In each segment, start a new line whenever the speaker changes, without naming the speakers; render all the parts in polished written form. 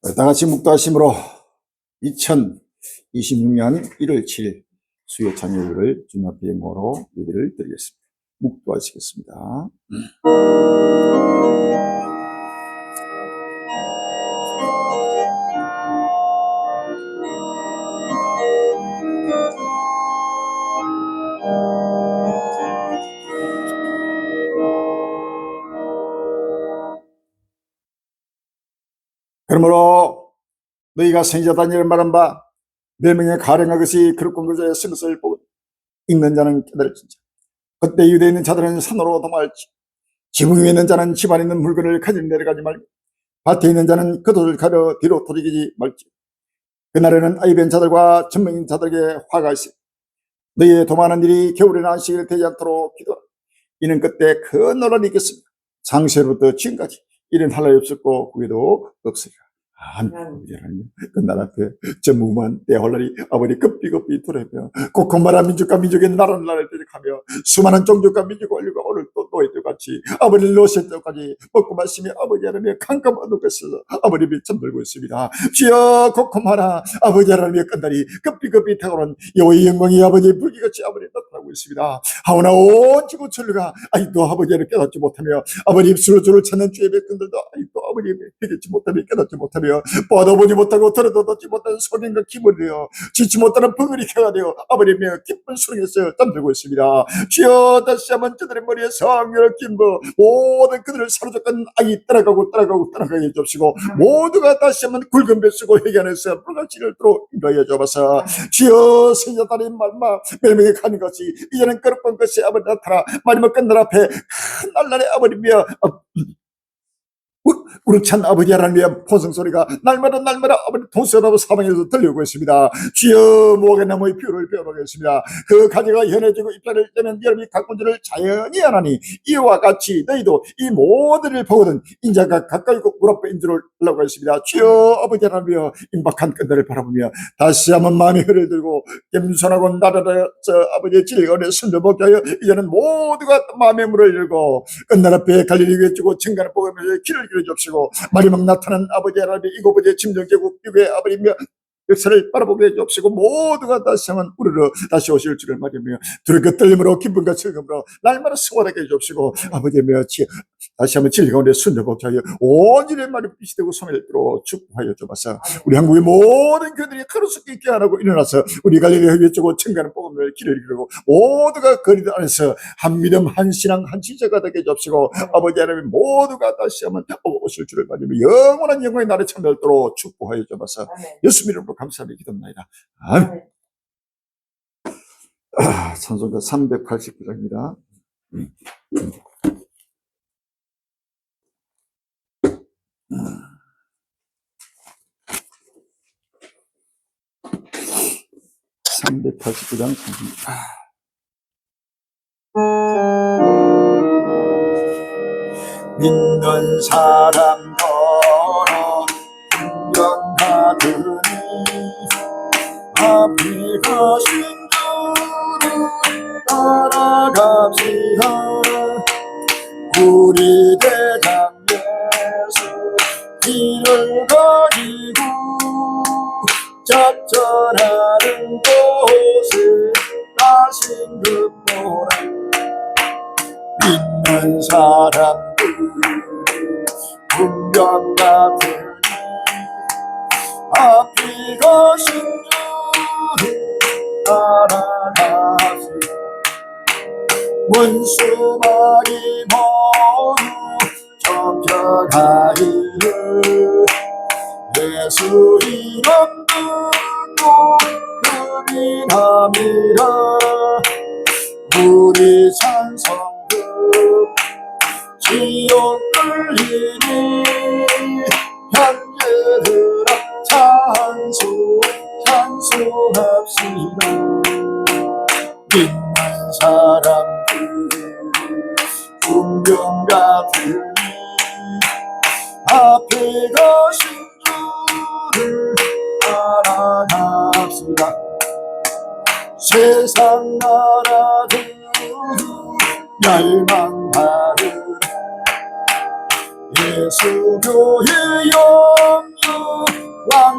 다 같이 묵도하심으로 2026년 1월 7일 수요 찬양을 주님 앞에 모로 예배를 드리겠습니다. 묵도하시겠습니다. 그러므로 너희가 선지자 다니엘 말한 바 네 명의 가령한 것이 그릇 공교자의 쓴것을 보고 읽는 자는 깨달을진저. 그때 유대에 있는 자들은 산으로 도망할지, 지붕 위에 있는 자는 집안에 있는 물건을 가지고 내려가지 말고, 밭에 있는 자는 그들을 가려 뒤로 돌이키지 말지. 그날에는 아이벤 자들과 전명인 자들에게 화가 있으니 너희의 도망하는 일이 겨울이나 안식일 되지 않도록 기도하라. 이는 그때 큰 노란이 있겠습니다. 창세로부터 지금까지 이런 할 날이 없었고 후에도 없으리라. 하나님, 그날 앞에 전무만 대헐날이 아버지 급비급비 돌아며 고코마라 민족과 민족의 나라는 나라를 대적하며 수많은 종족과 민족과 원류가 오늘 또 노예들 같이 아버지를 놓으실 때까지 먹고 마시며 아버지 하나님의 캄캄한 곳에서 아버님이 잠들고 있습니다. 주여 고코마라 아버지 하나님의 끝날이 급비급비 타오른 여호와의 영광이 아버지의 불기같이 아버지 나타나고 있습니다. 하오나 온 지구 천류가 아직도 아버지를 깨닫지 못하며 아버지 입술로 주를 찾는 주의 백성들도 아직도 아버지를 깨닫지 못하며 깨닫지 못하며 뻗어보지 못하고 들어도 듣지 못하는 소리가 기분이 되어 지치 못하는 벙어리 켜가 되어 아버님의 기쁜 수렁에서 잠들고 있습니다. 주여 다시 한번 저들의 머리에 성령을 김부 모든 그들을 사로잡은 악이 떠나가게 해주시고 모두가 다시 한번 굵은 배 쓰고 회개하면서 불같이를 들어 인도하여 주옵소서. 주여 선지자들의 말마 멸명에 가는 것이 이제는 거룩한 것이 아버지 나타나 마지막 끝날 앞에 큰 날날에 아버님이여 우리 찬 아버지 하나님의 포성소리가 날마다 아버지 동서나무 사방에서 들려오고 있습니다. 주여 무화과나무의 피를 베어보겠습니다. 그 가지가 현해지고 잎사를 떼면 여러분이 각 문제를 자연히 하나니 이와 같이 너희도 이 모든을 보거든 인자가 가까이 물 앞에 인주를 하려고 했습니다. 주여 아버지 하나님이여 임박한 끝날을 바라보며 다시 한번 마음의 흐를 들고 겸손하고 나라라서 아버지의 즐거움에 순조롭게 하여 이제는 모두가 마음의 문을 열고 끝날 앞에 갈릴리 위에 주고 증가를 보면서 길을 주옵시고 마지막 나타난 아버지 하나님 이곳의 침정제국 미국의 아버지며 역사를 바라보게 해주옵시고 모두가 다시 한번 우르르 다시 오실 줄을 말하며 두렵게 떨림으로 기쁨과 즐거움으로 날마다 승화하게 해주옵시고 아버지며 다시 한번 즐거운데 순조롭게 하여 온전히 말이 빛이 되고 소멸 들어 축복하여 주옵소서. 우리 한국의 모든 교들이 하루속히 있게 안 하고 일어나서 우리 갈릴리 위에 주고 증가는 복음을 길을 이루고 모두가 거리들 안에서 한 믿음 한 신앙 한 지체가 되게 해주옵시고 아버지 하나님 모두가 다시 한번 오실 줄을 말하며 영원한 영광의 날에 참여하도록 축복하여 주옵소서. 예수 이름으로 감사하며 기도합니다. 아멘. 찬송가 389장입니다. 389장 찬송가. 믿는 사람 걸어 영가드니 앞이 가신 주를 따라갑시다. 우리 대장 예수 길을 가지고 작전하는 곳에 나신 급보라. 믿는 사람들 분명 같으니 앞이 가신 주를 따라갑시다. 원수마리 모두 쫓겨가기를 예수 이름 듣고 흠이함이라. 우리 찬송급 지옥 끌리니 현재들아 찬송합시다. 믿는 사람들 운명 같으니 앞에 가신 주를 따라갑시다. 세상 나라들 멸망하는 예수 교회 영유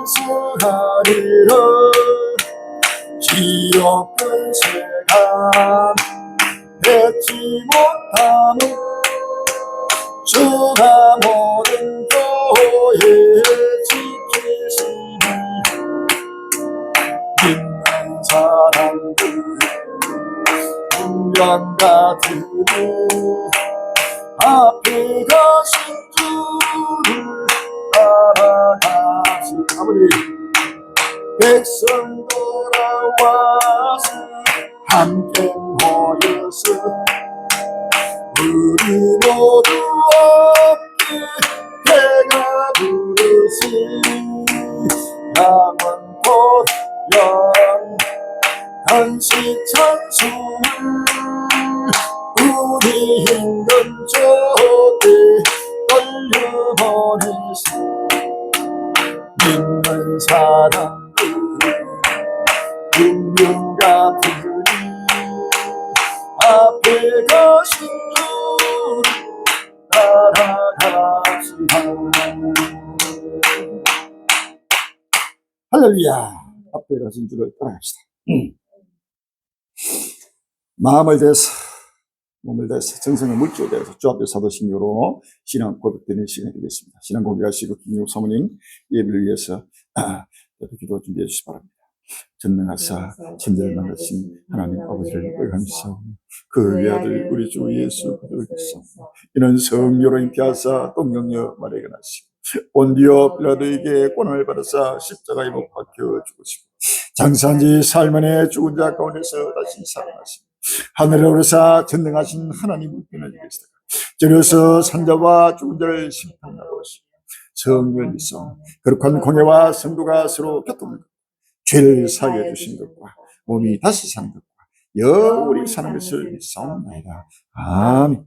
장수하리라. 지옥은 새가 뱉지 못하는 주가 모든 교회 지키시니 믿는 사람들 운명 같으니 앞에 가신 주를 따라가시. 아버지 백성 돌아와서 함께 모여서 우리 모두 함께 내가 부르시 영원토록 간식 찬송을 우리 힘든 저대 돌려보내시. 믿는 사람들 운명 같으니 앞에 가신 주를 따라갑시다. 할렐루야. 앞에 가신 주를 따라갑시다. 마음을 대해서 몸을 대해서 정성을 물질에 대해서 주 앞에 사도신교로 신앙 고백되는 시간이 되겠습니다. 신앙 고백하시고 김용 사모님 예배를 위해서 기도 준비해 주시기 바랍니다. 전능하사 천지를 만드신 하나님 아버지를 고백하면서 그 외아들 우리 주 예수 그리스도 이는 성료로 인피하사 동정녀 마리아가 나시고 본디오 빌라도에게 고난을 받으사 십자가에 못 박혀 죽으시고 장사한 지 사흘 만에 죽은 자 가운데서 다시 살아나시고 하늘에 오르사 전능하신 하나님 우편에 계시다. 저려서 산자와 죽은 자를 심판하러 오시고 성령을 믿사 거룩한 공예와 성도가 서로 교통을 죄를 사하여 주신 것과 몸이 다시 사는 것과 영원히 사는 것을 믿사옵나이다. 아멘.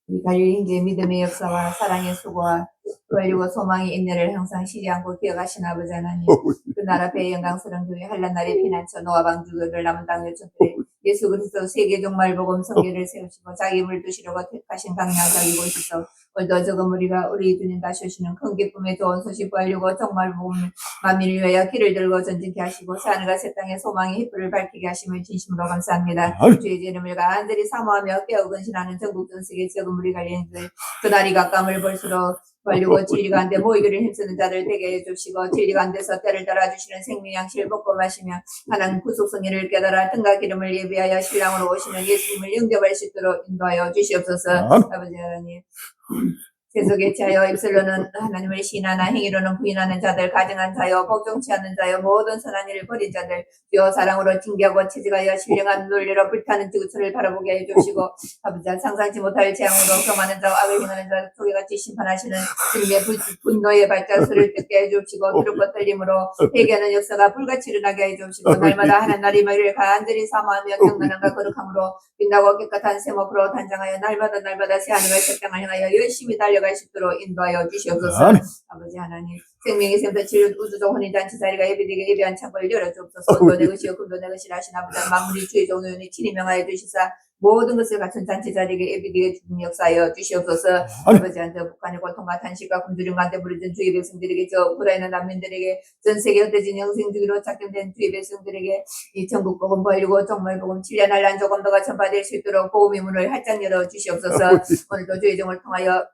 우리 간류 형제의 믿음의 역사와 사랑의 수고와 부활이고 소망의 인내를 항상 쉬지 않고 기억하신 아버지 하나님, 그 나라 배의 영광스러운 교회 한란 날의 피난처 노아 방주교들 남은 땅 요청들에 예수 그리스도 세계 종말 복음 성계를 세우시고 자기 힘을 두시려고 택하신 강력한 자기 보시소. 오늘도 적은 우리가 우리 주님 다시 오시는 큰 기쁨의 좋은 소식 보려고 정말 복음 만민을 위하여 길을 들고 전진케 하시고 새하늘과 새 땅의 소망의 햇불을 밝히게 하심을 진심으로 감사합니다. 주의 이름을 간절히 사모하며 깨어 근신하는 전국 전 세계 적은 우리가 인들 그날이 가까움을 볼수록 벌리고 진리가 안 돼 모이기를 힘쓰는 자들 되게 해주시고 진리가 안 돼서 때를 따라주시는 생명 양식을 먹고 마시며 하나님 구속성의를 깨달아 등과 기름을 예비하여 신랑으로 오시는 예수님을 영접할 수 있도록 인도하여 주시옵소서. 아버지 하나님 세속에 취하여 입술로는 하나님을 시인하나 행위로는 부인하는 자들, 가증한 자여 복종치 않는 자여 모든 선한 일을 버린 자들 주여 사랑으로 징계하고 채찍하여 신령한 논리로 불타는 지구촌을 바라보게 해주시고 아버지 상상치 못할 재앙으로 경하는 자와 악을 행하는 자 속에같이 심판하시는 주님의 분노의 발자소를 듣게 해주시고 두렵고 떨림으로 회개하는 역사가 불같이 일어나게 해주시고 날마다 하는 날이 머리를 간절히 사모하며 경건함과 거룩함으로 빛나고 깨끗한 세목으로 단장하여 날마다 새하늘과 새 땅을 향하여 열심히 달려갈 수 있도록 인도하여 주시옵소서. 아버지 하나님 생명의 샘터 진료 우주적 혼인잔치 자리가 예비되게 예비한 창고를 열어주옵소서. 돈의 것이요 금돈의 것이라 하신 아버지 만물이 주의 종의원이 친히 명하여 주시사 모든 것을 갖춘 잔치 자리에 예비되게 주님 역사하여 주시옵소서. 아버지한테 북한의 고통과 탄식과 굶주림 가운데 부르짖은 주의 백성들에게 저 우크라이나 난민들에게 전 세계 흩어진 영생주기로 작정된 주의 백성들에게 이 전국 복음 벌리고 정말 복음 7년 한란 조금 더가 전파될 수 있도록 복음의 문을 활짝 열어 주시옵소서. 오늘도 주의 종을 통하여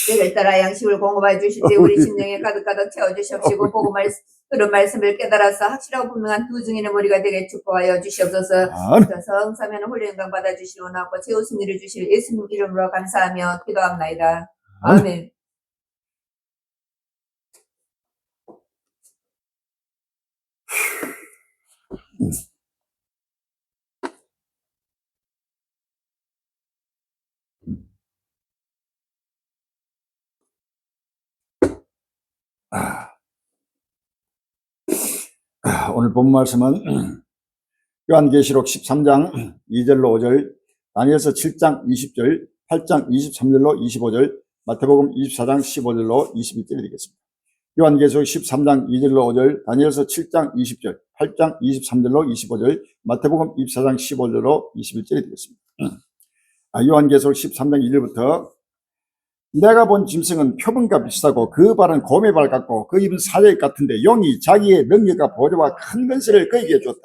때를 따라 양식을 공급하여 주실 때 우리 심령에 가득가득 채워주시옵시고 복음을 그런 말씀을 깨달아서 확실하고 분명한 두 증인의 머리가 되게 축복하여 주시옵소서. 성사면 홀리 영광 받아주시오나고 최우승 일을 주실 예수님 이름으로 감사하며 기도합나이다. 아멘.
오늘 본 말씀은 요한계시록 13장 2절로 5절, 다니엘서 7장 20절, 8장 23절로 25절, 마태복음 24장 15절로 21절이 되겠습니다. 요한계시록 13장 2절로 5절, 다니엘서 7장 20절, 8장 23절로 25절, 마태복음 24장 15절로 21절이 되겠습니다. 요한계시록 13장 2절부터 내가 본 짐승은 표범과 비슷하고 그 발은 곰의 발 같고 그 입은 사자의 같은데 용이 자기의 능력과 보조와 큰 권세를 그에게 줬다.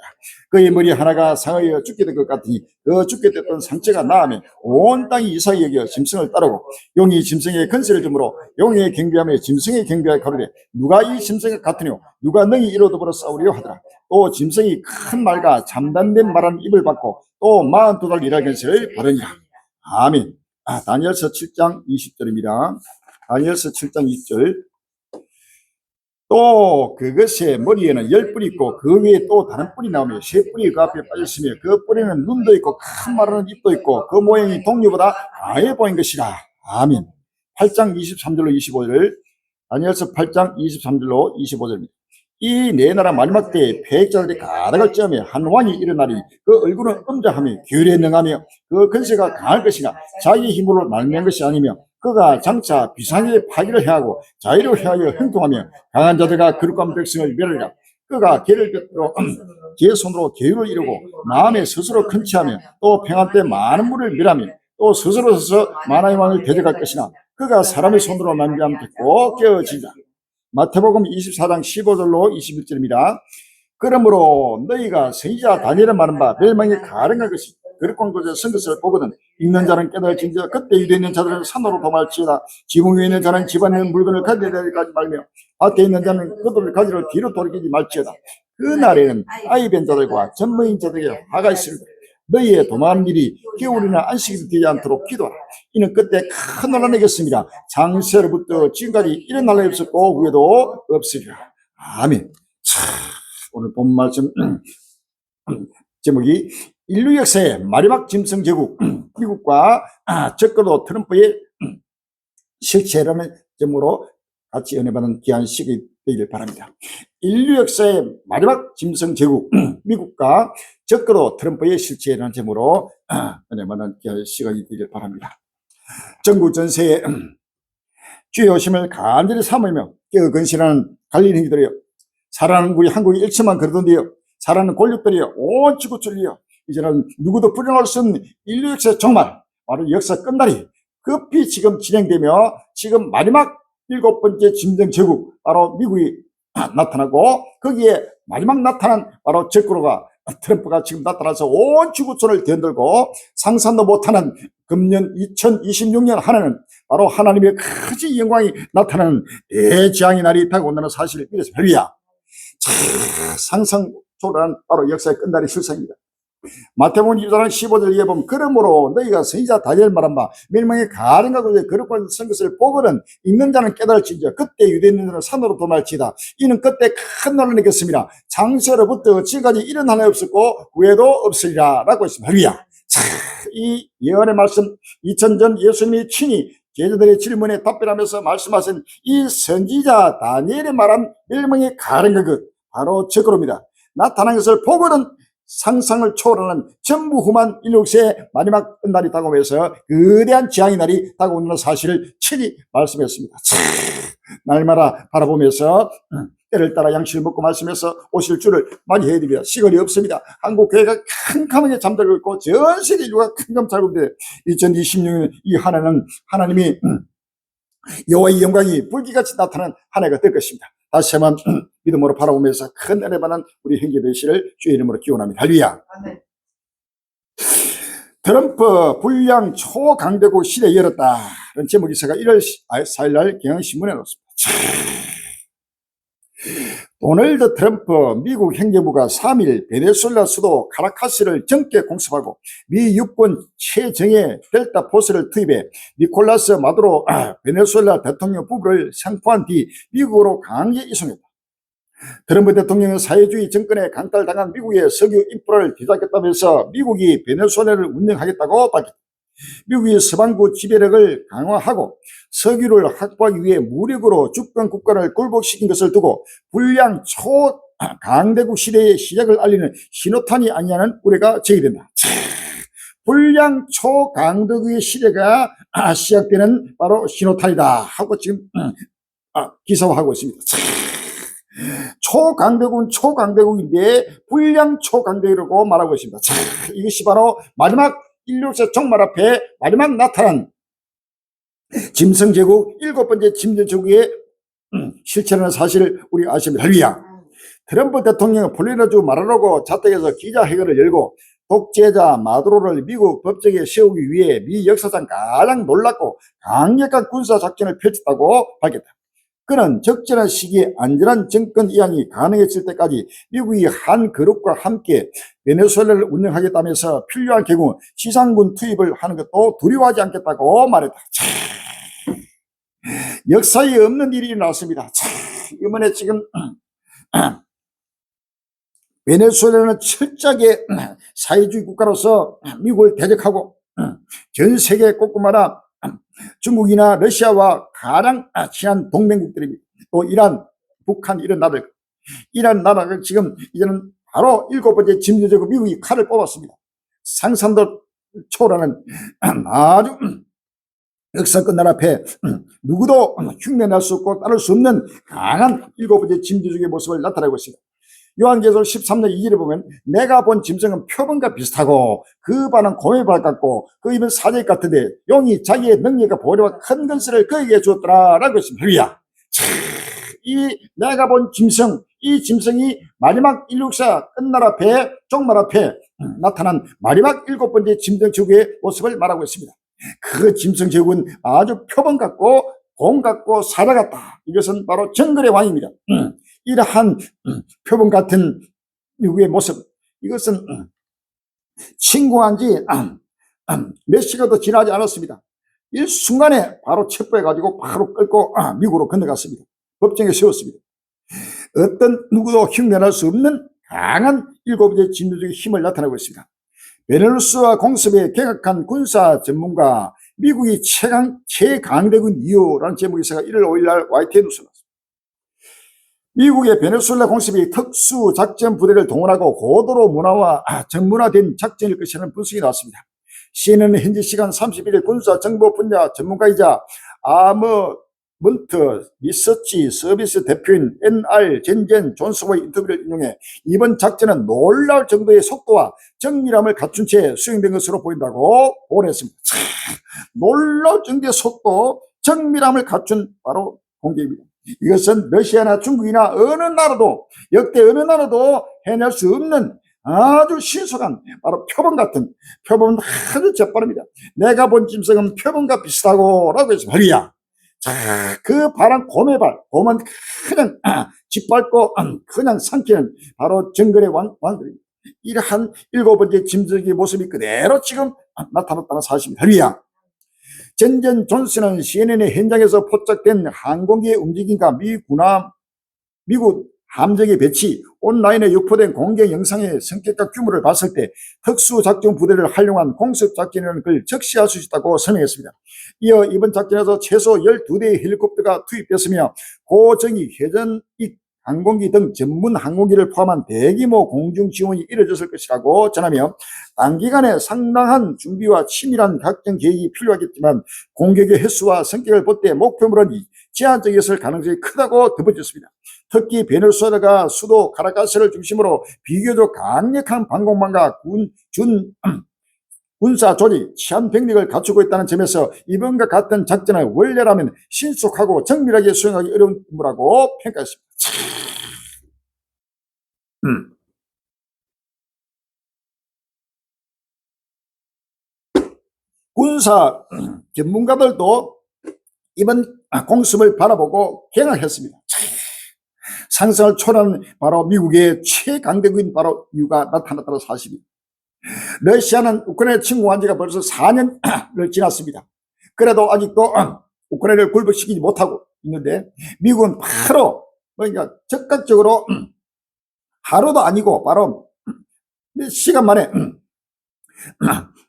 그의 머리 하나가 상하여 죽게 된 것 같으니 그 죽게 됐던 상처가 나으며 온 땅이 이상히 여겨 짐승을 따르고 용이 짐승의 권세를 주므로 용의 경배하며 짐승의 경배하여 가로되 누가 이 짐승과 같으뇨 누가 능히 이로 더불어 싸우리요 하더라. 또 짐승이 큰 말과 잠단된 말한 입을 받고 또 42달 일할 권세를 받으니라. 아멘. 다니엘서 7장 20절입니다. 다니엘서 7장 20절. 또 그것의 머리에는 10뿔이 있고 그 위에 또 다른 뿔이 나오며 세 뿔이 그 앞에 빠졌으며 그 뿔에는 눈도 있고 큰 마르는 입도 있고 그 모양이 동류보다 강해 보인 것이라. 아멘. 8장 23절로 25절. 다니엘서 8장 23절로 25절입니다. 이 네 나라 마지막 때에 패역자들이 가득을 찌으며 한 왕이 일어나리 그 얼굴은 엄정하며 규례에 능하며 그 근세가 강할 것이나 자기 힘으로 말미암은 것이 아니며 그가 장차 비상의 파기를 해하고 자유를 해하여 형통하며 강한 자들과 거룩한 백성을 멸하리라. 그가 개를 곁으로 개 손으로 계율을 이루고 마음에 스스로 큰치하며 또 평안 때 많은 물을 멸하며 또 스스로 서서 만화의 왕을 대적할 것이나 그가 사람의 손으로 말미암아 꼭 깨어지리라. 마태복음 24장 15절로 21절입니다. 그러므로 너희가 선지자 다니엘의 말한 바 멸망이 가능할 것이 그릇 곳에 쓴 것을 보거든 읽는 자는 깨달을진저 그때 유대에 있는 자들은 산으로 도말지어다 지붕 위에 있는 자는 집안에 있는 물건을 가져야 되기까지 말며 밭에 있는 자는 그들을 가지러 뒤로 돌이키지 말지어다. 그 날에는 아이벤 자들과 전무인 자들에게 화가 있으리라. 너희의 도망하는 일이 겨울이나 안식일이 되지 않도록 기도하라. 이는 그때 큰 논란이 있겠습니다. 장세로부터 지금까지 이런 난리 없었고 후에도 없으리라. 아멘. 오늘 본 말씀 제목이 인류 역사의 마지막 짐승 제국 미국과 적어도 트럼프의 실체라는 제목으로 같이 은혜받는 귀한 시간이 되길 바랍니다. 인류 역사의 마지막 짐승 제국 미국과 적어도 트럼프의 실체라는 제목으로 은혜받는 귀한 시간이 되길 바랍니다. 전국 전세에 주의 오심을 간절히 삼으며 깨어 근신하는 갈린 행위들이여 살아나는 우리 한국의 일천만 그러던데요 살아나는 권력들이여 온 지구촌이여 이제는 누구도 불행할 수 없는 인류 역사 정말 바로 역사 끝날이 급히 지금 진행되며 지금 마지막 7번째 짐승 제국 바로 미국이 나타나고 거기에 마지막 나타난 바로 적그로가 트럼프가 지금 나타나서 온 지구촌을 뒤흔들고 상상도 못하는 금년 2026년 하나는 바로 하나님의 크지 영광이 나타나는 대재앙의 날이 다가온다는 사실을 믿어서 할렐루야. 상상 초월한 바로 역사의 끝날이 실상입니다. 마태복음 24장 15절 보면 그러므로 너희가 선지자 다니엘 말한 바 멸망의 가련과 그의 거룩한 쓴 것을 보거든 읽는 자는 깨달을지니라. 그때 유대인들은 산으로 도말지이다. 이는 그때 큰 논란이 있겠습니다. 장세로부터 지금까지 이런 하나 없었고 후에도 없으리라 라고 했습니다. 할렐루야. 이 예언의 말씀 2000전 예수님이 친히 제자들의 질문에 답변하면서 말씀하신 이 선지자 다니엘의 말한 멸망의 가련과 그 바로 적그로입니다. 나타난 것을 보거든 상상을 초월하는 전무후무한 인류의 마지막 끝날이 다가오면서 거대한 재앙의 날이 다가오는 사실을 친히 말씀했습니다. 날마다 바라보면서 때를 따라 양식을 먹고 말씀해서 오실 줄을 많이 해드립니다. 시간이 없습니다. 한국 교회가 캄캄하게 잠들고 있고 전 세계 인류가 캄캄 살고 있는데 2026년 이 한 해는 하나님이 여호와의 영광이 불기같이 나타난 한 해가 될 것입니다. 다시 한번 믿음으로 바라보면서 큰 은혜 받는 우리 형제 되시를 주의 이름으로 기원합니다. 할렐루야. 트럼프 불량 초강대국 시대 열었다. 이런 제목 기사가 1월 4일 날 경향신문에 나왔습니다. 도널드 트럼프 미국 행정부가 3일 베네수엘라 수도 카라카스를 정계 공습하고 미 육군 최정예 델타 포스를 투입해 니콜라스 마두로 베네수엘라 대통령 부부를 상포한 뒤 미국으로 강제 이송했다. 트럼프 대통령은 사회주의 정권에 강탈당한 미국의 석유 인프라를 뒤잡겠다면서 미국이 베네수엘라를 운영하겠다고 밝혔다. 미국이 서방부 지배력을 강화하고 석유를 확보하기 위해 무력으로 주권 국가를 굴복시킨 것을 두고 불량 초강대국 시대의 시작을 알리는 신호탄이 아니냐는 우려가 제기된다. 불량 초강대국의 시대가 시작되는 바로 신호탄이다 하고 지금 기사화하고 있습니다. 초강대국은 초강대국인데 불량 초강대국이라고 말하고 있습니다. 이것이 바로 마지막 인류의 종말 앞에 마지막 나타난 짐승 제국 일곱 번째 짐승 제국의 실체라는 사실을 우리 아십니다. 할렐루야. 트럼프 대통령은 플로리다주 마라로고 자택에서 기자회견을 열고 독재자 마두로를 미국 법정에 세우기 위해 미 역사상 가장 놀랍고 강력한 군사작전을 펼쳤다고 밝혔다. 그는 적절한 시기에 안전한 정권 이양이 가능해질 때까지 미국이 한 그룹과 함께 베네수엘라를 운영하겠다면서 필요한 경우 지상군 투입을 하는 것도 두려워하지 않겠다고 말했다. 역사에 없는 일이 일어났습니다. 이번에 지금 베네수엘라는 철저하게 사회주의 국가로서 미국을 대적하고 전 세계 곳곳마다 중국이나 러시아와 가장 친한 동맹국들입니다. 또 이란, 북한 이런 나라들, 이란 나라가 지금 이제는 바로 일곱 번째 짐승 미국이 칼을 뽑았습니다. 상상도 초월하는 아주 역사권 나라 앞에 누구도 흉내낼 수 없고 따를 수 없는 강한 일곱 번째 짐승의 모습을 나타내고 있습니다. 요한계시록 13장 2절에 보면 내가 본 짐승은 표범과 비슷하고 그 발은 곰의 발 같고 그 입은 사제 같은데 용이 자기의 능력과 보리와 큰 건설을 그에게 주었더라 라고 했습니다. 할렐루야. 이 내가 본 짐승, 이 짐승이 마지막 인류사 끝날 앞에 종말 앞에 나타난 마지막 일곱 번째 짐승 제국의 모습을 말하고 있습니다. 그 짐승 제국은 아주 표범 같고 곰 같고 사자 같다. 이것은 바로 정글의 왕입니다. 이러한 표범 같은 미국의 모습, 이것은 침공한 지 몇 시간도 지나지 않았습니다. 일순간에 바로 체포해가지고 바로 끌고 미국으로 건너갔습니다. 법정에 세웠습니다. 어떤 누구도 흉내낼 수 없는 강한 일곱 번째 짐승의 힘을 나타내고 있습니다. 베네루스와 공습에 개각한 군사 전문가 미국이 최강대군 이유라는 제목의 기사가 1월 5일 날 YTN에 났습니다. 미국의 베네수엘라 공습이 특수작전 부대를 동원하고 고도로 문화와 정문화된 작전일 것이라는 분석이 나왔습니다. CNN은 현지 시간 31일 군사정보 분야 전문가이자 아머먼트 리서치 서비스 대표인 NR 젠젠 존스와의 인터뷰를 인용해 이번 작전은 놀라울 정도의 속도와 정밀함을 갖춘 채 수행된 것으로 보인다고 보냈습니다. 놀라울 정도의 속도, 정밀함을 갖춘 바로 공격입니다. 이것은 러시아나 중국이나 어느 나라도 역대 어느 나라도 해낼 수 없는 아주 신속한 바로 표범 같은, 표범은 아주 재빠릅니다. 내가 본 짐승은 표범과 비슷하고 라고 해서 할렐루야. 자, 그 발은 곰의 발, 곰은 그냥 짓밟고 그냥 삼키는 바로 정글의 왕들입니다. 이러한 일곱 번째 짐승의 모습이 그대로 지금 나타났다는 사실입니다. 할렐루야. 젠젠 존스는 CNN의 현장에서 포착된 항공기의 움직임과 미국 함정의 배치, 온라인에 유포된 공개 영상의 성격과 규모를 봤을 때 특수작전 부대를 활용한 공습작전이라는 걸 적시할 수 있다고 설명했습니다. 이어 이번 작전에서 최소 12대의 헬리콥터가 투입됐으며 고정이 회전익 항공기 등 전문 항공기를 포함한 대규모 공중 지원이 이루어졌을 것이라고 전하며 단기간에 상당한 준비와 치밀한 작전 계획이 필요하겠지만 공격의 횟수와 성격을 볼 때 목표물은 제한적이었을 가능성이 크다고 덧붙였습니다. 특히 베네수엘라가 수도 카라카스를 중심으로 비교적 강력한 방공망과 군사 조직, 치안 병력을 갖추고 있다는 점에서 이번과 같은 작전을 원래라면 신속하고 정밀하게 수행하기 어려운 임무라고 평가했습니다. 군사 전문가들도 이번 공습을 바라보고 경악했습니다. 상상을 초월하는 바로 미국의 최강대국인 바로 이유가 나타났다는 사실입니다. 러시아는 우크라이나 침공한 지가 벌써 4년을 지났습니다. 그래도 아직도 우크라이나를 굴복시키지 못하고 있는데 미국은 바로 그러니까 적극적으로 하루도 아니고 바로 몇 시간 만에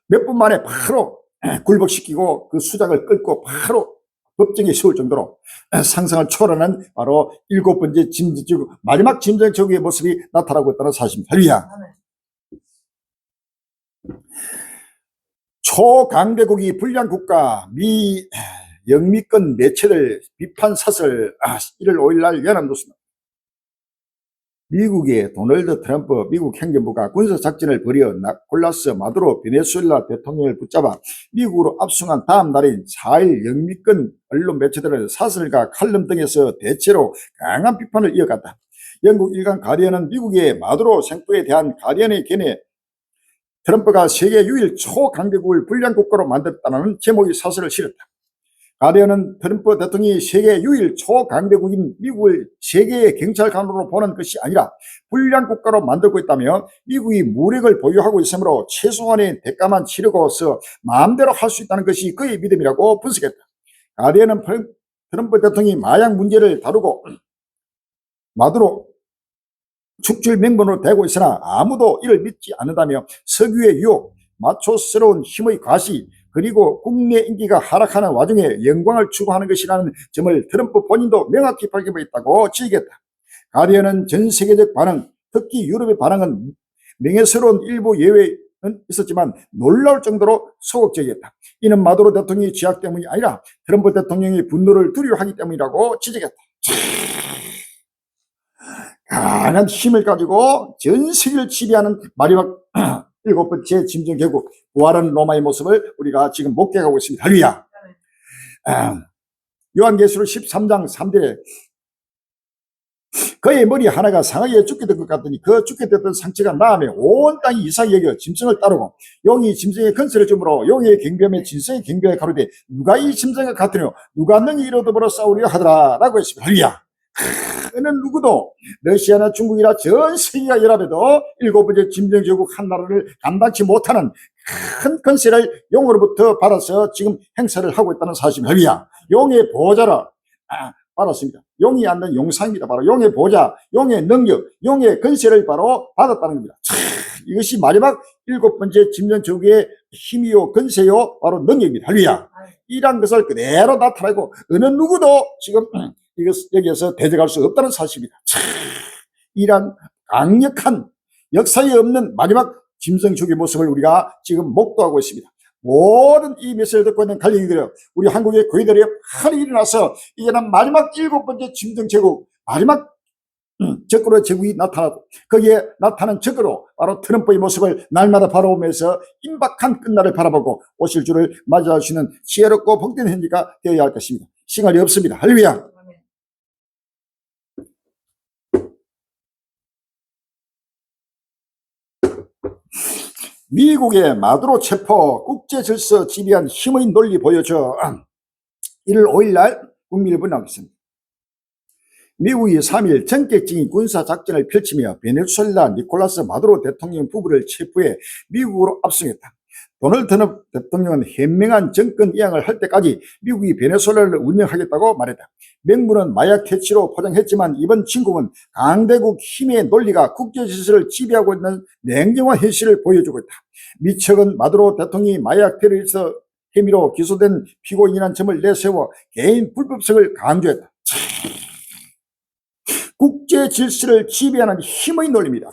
몇 분 만에 바로 굴복시키고 그 수장을 끌고 바로 법정에 세울 정도로 상상을 초월하는 바로 일곱 번째 짐승, 마지막 짐승 제국의 모습이 나타나고 있다는 사실입니다. 할렐루야. 초강대국이 불량 국가 미 영미권 매체들 비판 사설 1월 5일 날 연합뉴스입니다. 미국의 도널드 트럼프 미국 행정부가 군사작전을 벌여 니콜라스 마두로 베네수엘라 대통령을 붙잡아 미국으로 압송한 다음 날인 4일 영미권 언론 매체들은 사설과 칼럼 등에서 대체로 강한 비판을 이어갔다. 영국 일간 가디언은 미국의 마두로 생포에 대한 가디언의 견해 트럼프가 세계 유일 초강대국을 불량국가로 만들었다는 제목의 사설을 실었다. 가디언은 트럼프 대통령이 세계 유일 초강대국인 미국을 세계의 경찰관으로 보는 것이 아니라 불량국가로 만들고 있다며 미국이 무력을 보유하고 있으므로 최소한의 대가만 치르고서 마음대로 할 수 있다는 것이 그의 믿음이라고 분석했다. 가디언은 트럼프 대통령이 마약 문제를 다루고 마두로 축출 명분으로 되고 있으나 아무도 이를 믿지 않는다며 석유의 유혹, 마초스러운 힘의 과시, 그리고 국내 인기가 하락하는 와중에 영광을 추구하는 것이라는 점을 트럼프 본인도 명확히 밝혀버렸다고 지적했다. 가디언은 전 세계적 반응, 특히 유럽의 반응은 명예스러운 일부 예외는 있었지만 놀라울 정도로 소극적이었다. 이는 마두로 대통령의 지학 때문이 아니라 트럼프 대통령이 분노를 두려워하기 때문이라고 지적했다. 강한 힘을 가지고 전 세계를 지배하는 마지막 7번째 짐승 계국 부활한 로마의 모습을 우리가 지금 목격하고 있습니다. 할렐루야. 요한계시록 13장 3절에 그의 머리 하나가 상하게 죽게 된 것 같더니 그 죽게 됐던 상처가 나음에 온 땅이 이상히 여겨 짐승을 따르고 용이 짐승의 근세를 주므로 용의 경비함에 짐승의 경비에 가로되 누가 이 짐승과 같으뇨 누가 능히 이로더불어 싸우려 하더라 라고 했습니다. 할렐루야. 그는 누구도 러시아나 중국이나 전 세계가 연합해도 7번째 짐승제국 한 나라를 감당치 못하는 큰 권세를 용으로부터 받아서 지금 행사를 하고 있다는 사실입니다. 용의 보호자라 받았습니다. 용이 앉는 용상입니다. 바로 용의 보호자, 용의 능력, 용의 권세를 바로 받았다는 겁니다. 이것이 마지막 7번째 짐승제국의 힘이요 권세요 바로 능력입니다. 할렐루야. 이란 것을 그대로 나타내고 어느 누구도 지금 여기에서 대적할 수 없다는 사실입니다. 이란 강력한 역사에 없는 마지막 짐승족의 모습을 우리가 지금 목도하고 있습니다. 모든 이 메시지를 듣고 있는 갈릴리들여 우리 한국의 교회들이 빨리 일어나서 이제는 마지막 7번째 짐승제국 마지막 적그로 제국이 나타나고 거기에 나타난 적그로 바로 트럼프의 모습을 날마다 바라보면서 임박한 끝날을 바라보고 오실 줄을 맞이할 수 있는 지혜롭고 복된 현지가 되어야 할 것입니다. 시간이 없습니다. 할렐루야. 미국의 마두로 체포 국제질서 지배한 힘의 논리 보여줘. 1월 5일날 국민일보 나오겠습니다. 미국이 3일 전격적인 군사작전을 펼치며 베네수엘라 니콜라스 마두로 대통령 부부를 체포해 미국으로 압송했다. 도널드 트럼프 대통령은 현명한 정권 이양을 할 때까지 미국이 베네수엘라를 운영하겠다고 말했다. 명분은 마약 퇴치로 포장했지만 이번 진국은 강대국 힘의 논리가 국제질서를 지배하고 있는 냉정한 현실을 보여주고 있다. 미척은 마두로 대통령이 마약 테러리스트 혐의로 기소된 피고인이라는 점을 내세워 개인 불법성을 강조했다. 국제 질서를 지배하는 힘의 논리입니다.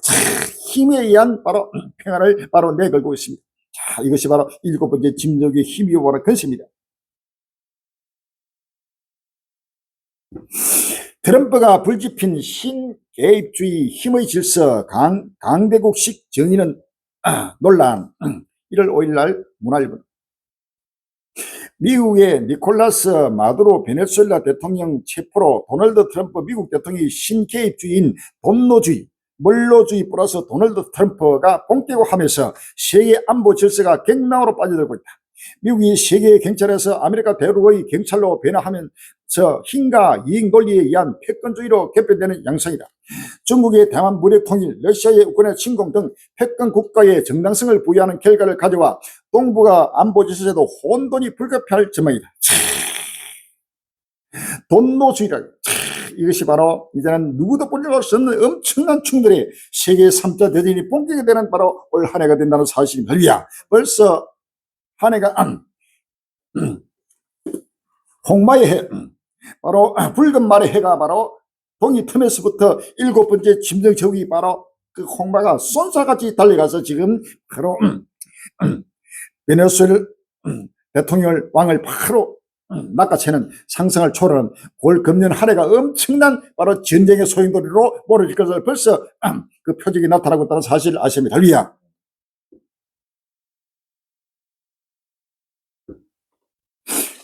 힘에 의한 바로 평화를 바로 내걸고 있습니다. 자, 이것이 바로 7번째 짐승의 힘이요 바로 그것입니다. 트럼프가 불집힌 신개입주의 힘의 질서 강대국식 정의는 논란. 1월 5일날 문화일보. 미국의 니콜라스 마두로 베네수엘라 대통령 체포로 도널드 트럼프 미국 대통령이 신개입주의인 돈노주의, 멀로주의 플러스 도널드 트럼프가 본격화하면서 세계 안보 질서가 갱랑으로 빠져들고 있다. 미국이 세계 경찰에서 아메리카 대륙의 경찰로 변화하면서 힘과 이익 논리에 의한 패권주의로 개편되는 양상이다. 중국의 대만 무력 통일, 러시아의 우크라이나 침공 등 패권 국가의 정당성을 부여하는 결과를 가져와 동북아 안보 질서에도 혼돈이 불가피할 전망이다. 돈노주의라. 이것이 바로 이제는 누구도 본적할 수 없는 엄청난 충돌이 세계 3차 대전이 본격이 되는 바로 올 한 해가 된다는 사실입니다. 벌써 한 해가 홍마의 해, 바로 붉은 말의 해가 바로 동이 틈에서부터 7번째 짐승제국이 바로 그 홍마가 쏜살같이 달려가서 지금 바로 베네수엘라 대통령을 왕을 바로 낚아채는 상상을 초월하는 올 금년 한 해가 엄청난 바로 전쟁의 소용돌이로 몰아질 것을 벌써 그 표적이 나타나고 있다는 사실을 아십니다. 할렐루야.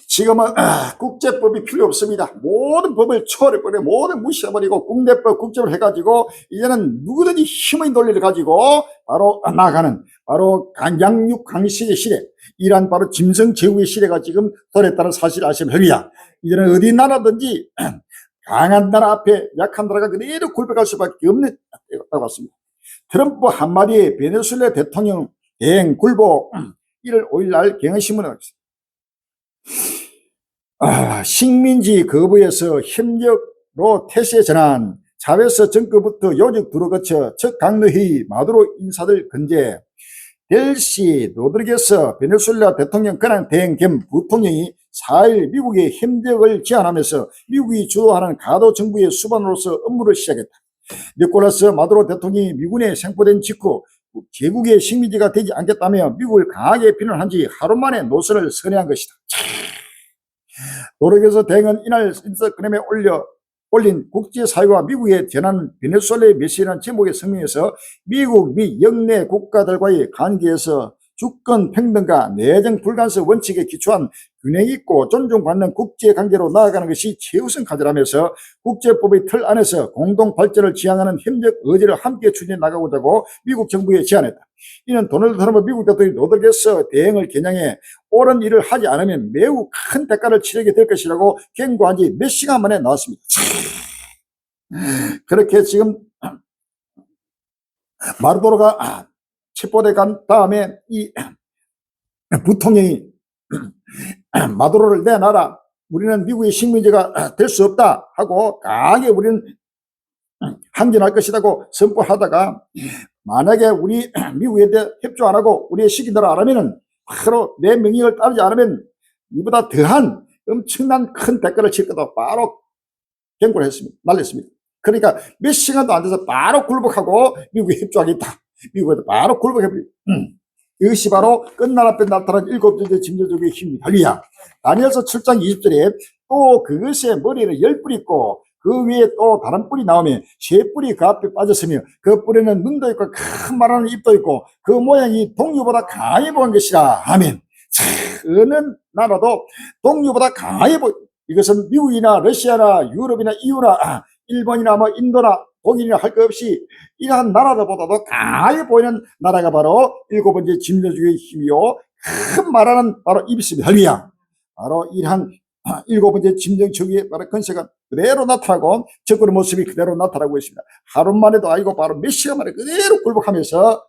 지금은 국제법이 필요 없습니다. 모든 법을 초월해버리고 모든 무시해버리고 국내법, 국제법 해가지고 이제는 누구든지 힘의 논리를 가지고 바로 나가는 바로 양육 강식의 시대, 이러한 바로 짐승 제국의 시대가 지금 도래했다는 사실을 아시면 할렐루야. 이제는 어디 나라든지 강한 나라 앞에 약한 나라가 그대로 굴복할 수밖에 없는 때가 왔습니다. 트럼프 한마디에 베네수엘라 대통령 대행 굴복 1월 5일 날 경향신문에 나왔습니다. 식민지 거부에서 협력로 태세 전환, 차베스 정권부터 요직 두루 거쳐 첫 강로회의 마두로 인사들 건재, 델시 로드리게스 베네수엘라 대통령 근황 대행 겸 부통령이 4일 미국의 협력을 제안하면서 미국이 주도하는 가도 정부의 수반으로서 업무를 시작했다. 니콜라스 마두로 대통령이 미군에 생포된 직후 제국의 식민지가 되지 않겠다며 미국을 강하게 비난한 지 하루 만에 노선을 선회한 것이다. 노르게스 대행은 이날 인스타그램에 올린 국제사회와 미국의 전환 베네수엘라의 메시지라는 제목의 성명에서 미국 및 영내 국가들과의 관계에서 주권 평등과 내정 불간섭 원칙에 기초한 균형 있고 존중받는 국제관계로 나아가는 것이 최우선 과제라면서 국제법의 틀 안에서 공동 발전을 지향하는 협력 의지를 함께 추진해 나가고자 하고 미국 정부에 제안했다. 이는 도널드 트럼프 미국 대통령이 로드리게스 대행을 겨냥해 옳은 일을 하지 않으면 매우 큰 대가를 치르게 될 것이라고 경고한 지 몇 시간 만에 나왔습니다. 그렇게 지금 마르도로가 체포돼 간 다음에 이 부통령이 마두로를 내놔라, 우리는 미국의 식민지가 될 수 없다 하고 강하게 우리는 항진할 것이라고 선포하다가 만약에 우리 미국에 대해 협조 안 하고 우리의 시킨대로 안 하면은 바로 내 명령을 따르지 않으면 이보다 더한 엄청난 큰 대가를 칠 거다 바로 경고를 했습니다. 날렸습니다. 그러니까 몇 시간도 안 돼서 바로 굴복하고 미국에 협조하겠다. 미국에도 바로 굴복해버리고 이것이 바로 끝나라앞에 나타난 7번째 짐승족의 힘입니다. 할렐루야. 다니엘서 7장 20절에 또 그것의 머리에는 10뿔이 있고 그 위에 또 다른 뿔이 나오면 3뿔이 그 앞에 빠졌으며 그 뿔에는 눈도 있고 큰 말하는 입도 있고 그 모양이 동류보다 강하게 보인 것이라. 아멘. 어느 나라도 동류보다 강하게 보인, 이것은 미국이나 러시아나 유럽이나 EU나 일본이나 뭐 인도나 독일이나 할 것 없이 이러한 나라들보다도 강하게 보이는 나라가 바로 7번째 짐승족의 힘이요 큰 말하는 바로 입이 있습니다. 할렐루야. 바로 이러한 7번째 짐승족의 바로 건세가 그대로 나타나고 적군의 모습이 그대로 나타나고 있습니다. 하루 만에도 아니고 바로 몇 시간 만에 그대로 굴복하면서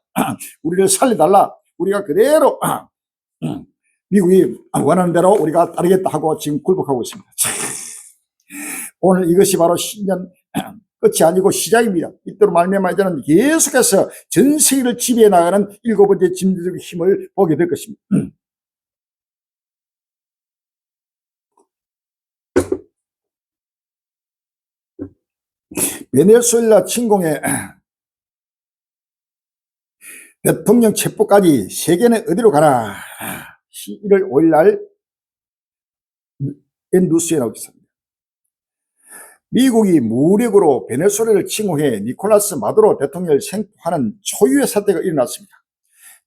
우리를 살려달라, 우리가 그대로 미국이 원하는 대로 우리가 따르겠다 하고 지금 굴복하고 있습니다. 오늘 이것이 바로 신년 끝이 아니고 시작입니다. 이때로 말미암아 이제는 계속해서 전 세계를 지배해 나가는 7번째 짐승족의 힘을 보게 될 것입니다. 베네수엘라 침공에 대통령 체포까지 세계는 어디로 가나. 1월 5일 날 뉴스에 나오겠습니다. 미국이 무력으로 베네수엘라를 침공해 니콜라스 마두로 대통령을 생포하는 초유의 사태가 일어났습니다.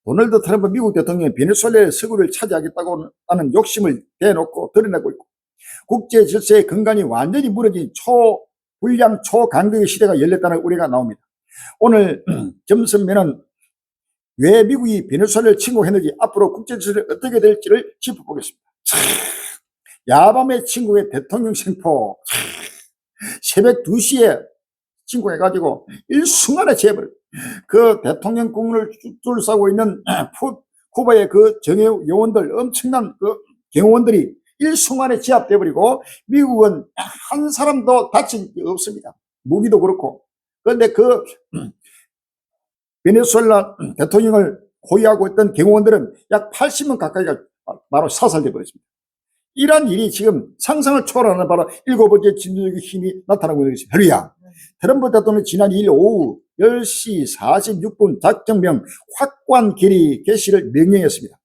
도널드 트럼프 미국 대통령이 베네수엘라의 서구를 차지하겠다고 하는 욕심을 대놓고 드러내고 있고 국제 질서의 근간이 완전히 무너진 초불량 초강경의 시대가 열렸다는 우려가 나옵니다. 오늘 점선면은 왜 미국이 베네수엘라를 침공했는지 앞으로 국제 질서가 어떻게 될지를 짚어보겠습니다. 야밤에 침공해 대통령 생포, 새벽 2시에 침공해가지고 일순간에 재버려. 그 대통령 궁을 둘러싸고 있는 쿠바의 그 정예 요원들, 엄청난 그 경호원들이 일순간에 제압돼버리고 미국은 한 사람도 다친 게 없습니다. 무기도 그렇고. 그런데 그 베네수엘라 대통령을 호위하고 있던 경호원들은 약 80명 가까이가 바로 사살돼 버렸습니다. 이러한 일이 지금 상상을 초월하는 바로 7번째 짐승족의 힘이 나타나고 있는 것입니다. 할렐루야. 트럼프 대통령은 지난 2일 오후 10시 46분 작정명 확관 결의 개시를 명령했습니다.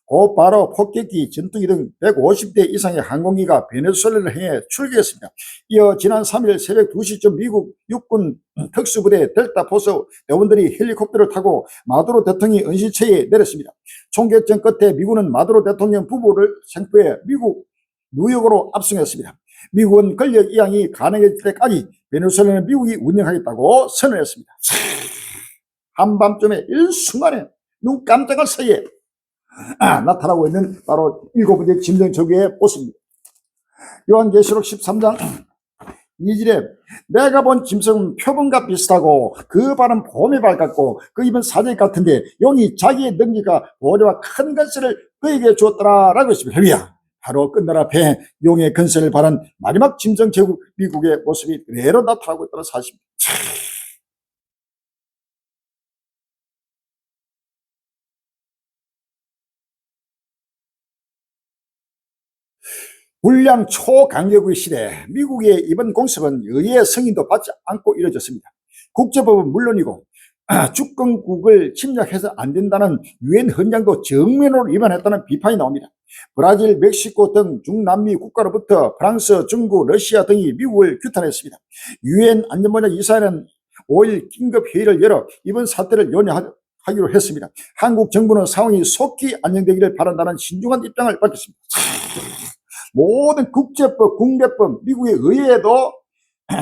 곧바로 폭격기, 전투기 등 150대 이상의 항공기가 베네수엘라를 향해 출격했습니다. 이어 지난 3일 새벽 2시쯤 미국 육군 특수부대 델타 포스 대원들이 헬리콥터를 타고 마두로 대통령이 은신처에 내렸습니다. 총격전 끝에 미군은 마두로 대통령 부부를 생포해 미국 뉴욕으로 압송했습니다. 미국은 권력 이양이 가능해질 때까지 베네수엘라는 미국이 운영하겠다고 선언했습니다. 한밤중에 일순간에 눈 깜짝할 사이에 나타나고 있는 바로 7번째 짐승저기의 모습입니다. 요한계시록 13장 2절에 내가 본 짐승은 표범과 비슷하고 그 발은 봄의 발 같고 그 입은 사자의 같은데 용이 자기의 능력과 보좌와 큰 건설을 그에게 주었더라 라고 했습니다. 할렐루야. 바로 끝날 앞에 용의 건설을 바란 마지막 짐승 제국 미국의 모습이 그대로 나타나고 있다는 사실입니다. 불량 초강력의 시대, 미국의 이번 공습은 의회의 승인도 받지 않고 이뤄졌습니다. 국제법은 물론이고 주권국을 침략해서 안 된다는 유엔 헌장도 정면으로 위반했다는 비판이 나옵니다. 브라질, 멕시코 등 중남미 국가로부터 프랑스, 중국, 러시아 등이 미국을 규탄했습니다. 유엔 안전보장 이사회는 5일 긴급 회의를 열어 이번 사태를 논의하기로 했습니다. 한국 정부는 상황이 속히 안정되기를 바란다는 신중한 입장을 밝혔습니다. 모든 국제법, 국내법, 미국의 의회에도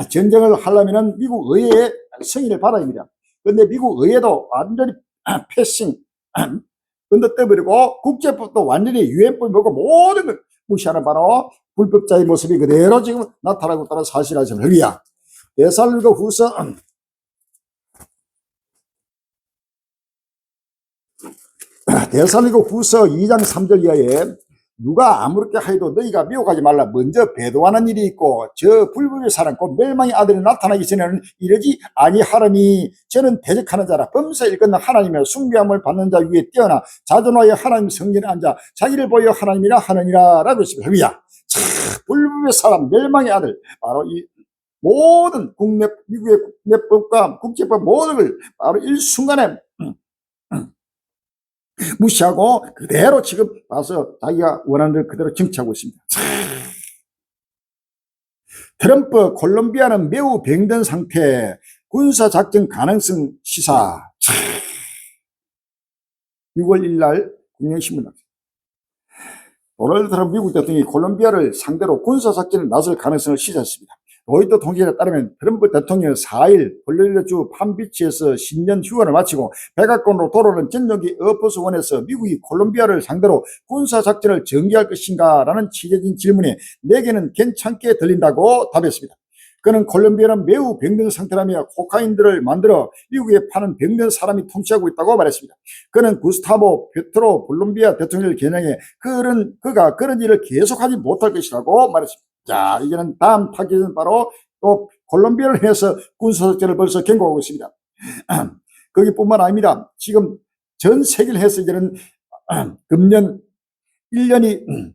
전쟁을 하려면 미국 의회의 승인을 받아야 합니다. 그런데 미국 의회도 완전히 패싱, 건너뛰어버리고 국제법도 완전히 유엔법이 뭐고 모든 걸 무시하는 바로 불법자의 모습이 그대로 지금 나타나고 있다는 사실을 아시면 할렐루야. 데살로니가 후서 2장 3절 이하에 누가 아무렇게 하여도 너희가 미혹하지 말라. 먼저 배도하는 일이 있고 저 불법의 사람 곧 멸망의 아들이 나타나기 전에는 이러지 아니하라니 저는 대적하는 자라 범사 일끝나 하나님의 숭배함을 받는 자 위에 뛰어나 자존하여 하나님 성전에 앉아 자기를 보여 하나님이라 하느니라 라고 했습니다. 할렐루야. 불법의 사람 멸망의 아들 바로 이 모든 미국의 국내법과 국제법 모든 걸 바로 일순간에 무시하고 그대로 지금 와서 자기가 원하는 대로 그대로 정치하고 있습니다. 트럼프 콜롬비아는 매우 병든 상태, 군사작전 가능성 시사. 6월 1일 날 국영신문 나왔습니다. 도널드 트럼프 미국 대통령이 콜롬비아를 상대로 군사작전에 나설 가능성을 시사했습니다. 로이터 통신에 따르면 트럼프 대통령은 4일 플로리다주 팜비치에서 신년 휴가를 마치고 백악관으로 돌아오는 전용기 에어포스원에서 미국이 콜롬비아를 상대로 군사작전을 전개할 것인가 라는 취재진 질문에 내게는 괜찮게 들린다고 답했습니다. 그는 콜롬비아는 매우 병든 상태라며 코카인들을 만들어 미국에 파는 병든 사람이 통치하고 있다고 말했습니다. 그는 구스타보 페트로 콜롬비아 대통령을 겨냥해 그가 그런 일을 계속하지 못할 것이라고 말했습니다. 자, 이제는 다음 타깃은 바로 또 콜롬비아를 해서 군사작전을 벌써 경고하고 있습니다. 거기뿐만 아닙니다. 지금 전 세계를 해서 이제는 금년 1년이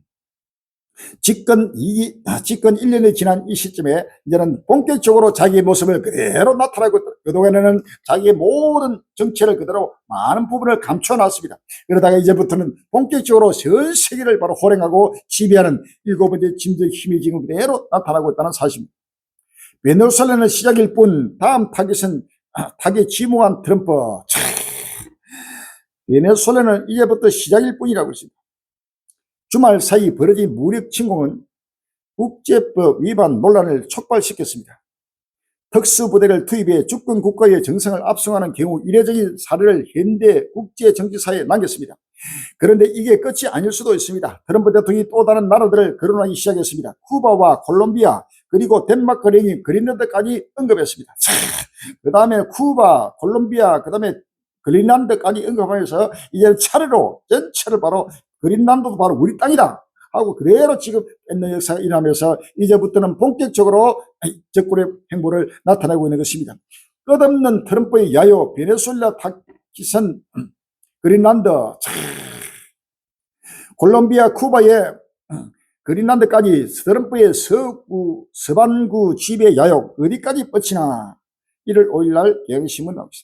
집권 1년이 지난 이 시점에 이제는 본격적으로 자기의 모습을 그대로 나타나고 있다. 그동안에는 자기의 모든 정체를 그대로 많은 부분을 감춰놨습니다. 그러다가 이제부터는 본격적으로 전 세계를 바로 호령하고 지배하는 7번째 짐승 힘이 지금 그대로 나타나고 있다는 사실입니다. 베네수엘라는 시작일 뿐 다음 타깃은 타깃 지목한 트럼프. 베네수엘라는 이제부터 시작일 뿐이라고 했습니다. 주말 사이 벌어진 무력 침공은 국제법 위반 논란을 촉발시켰습니다. 특수부대를 투입해 주권 국가의 정상을 압송하는 경우 이례적인 사례를 현대 국제 정치사에 남겼습니다. 그런데 이게 끝이 아닐 수도 있습니다. 트럼프 대통령이 또 다른 나라들을 거론하기 시작했습니다. 쿠바와 콜롬비아 그리고 덴마크, 영국, 그린란드까지 언급했습니다. 그 다음에 쿠바, 콜롬비아, 그 다음에 그린란드까지 언급하면서 이제 차례로 전체를 바로 그린란드도 바로 우리 땅이다 하고 그대로 지금 옛날 역사가 일어나면서 이제부터는 본격적으로 적군의 행보를 나타내고 있는 것입니다. 끝없는 트럼프의 야유, 베네수엘라 타깃은 그린란드, 콜롬비아, 쿠바의 그린란드까지 트럼프의 서반구 지배 야욕 어디까지 뻗치나 1월 5일 날 경향신문 나옵니다.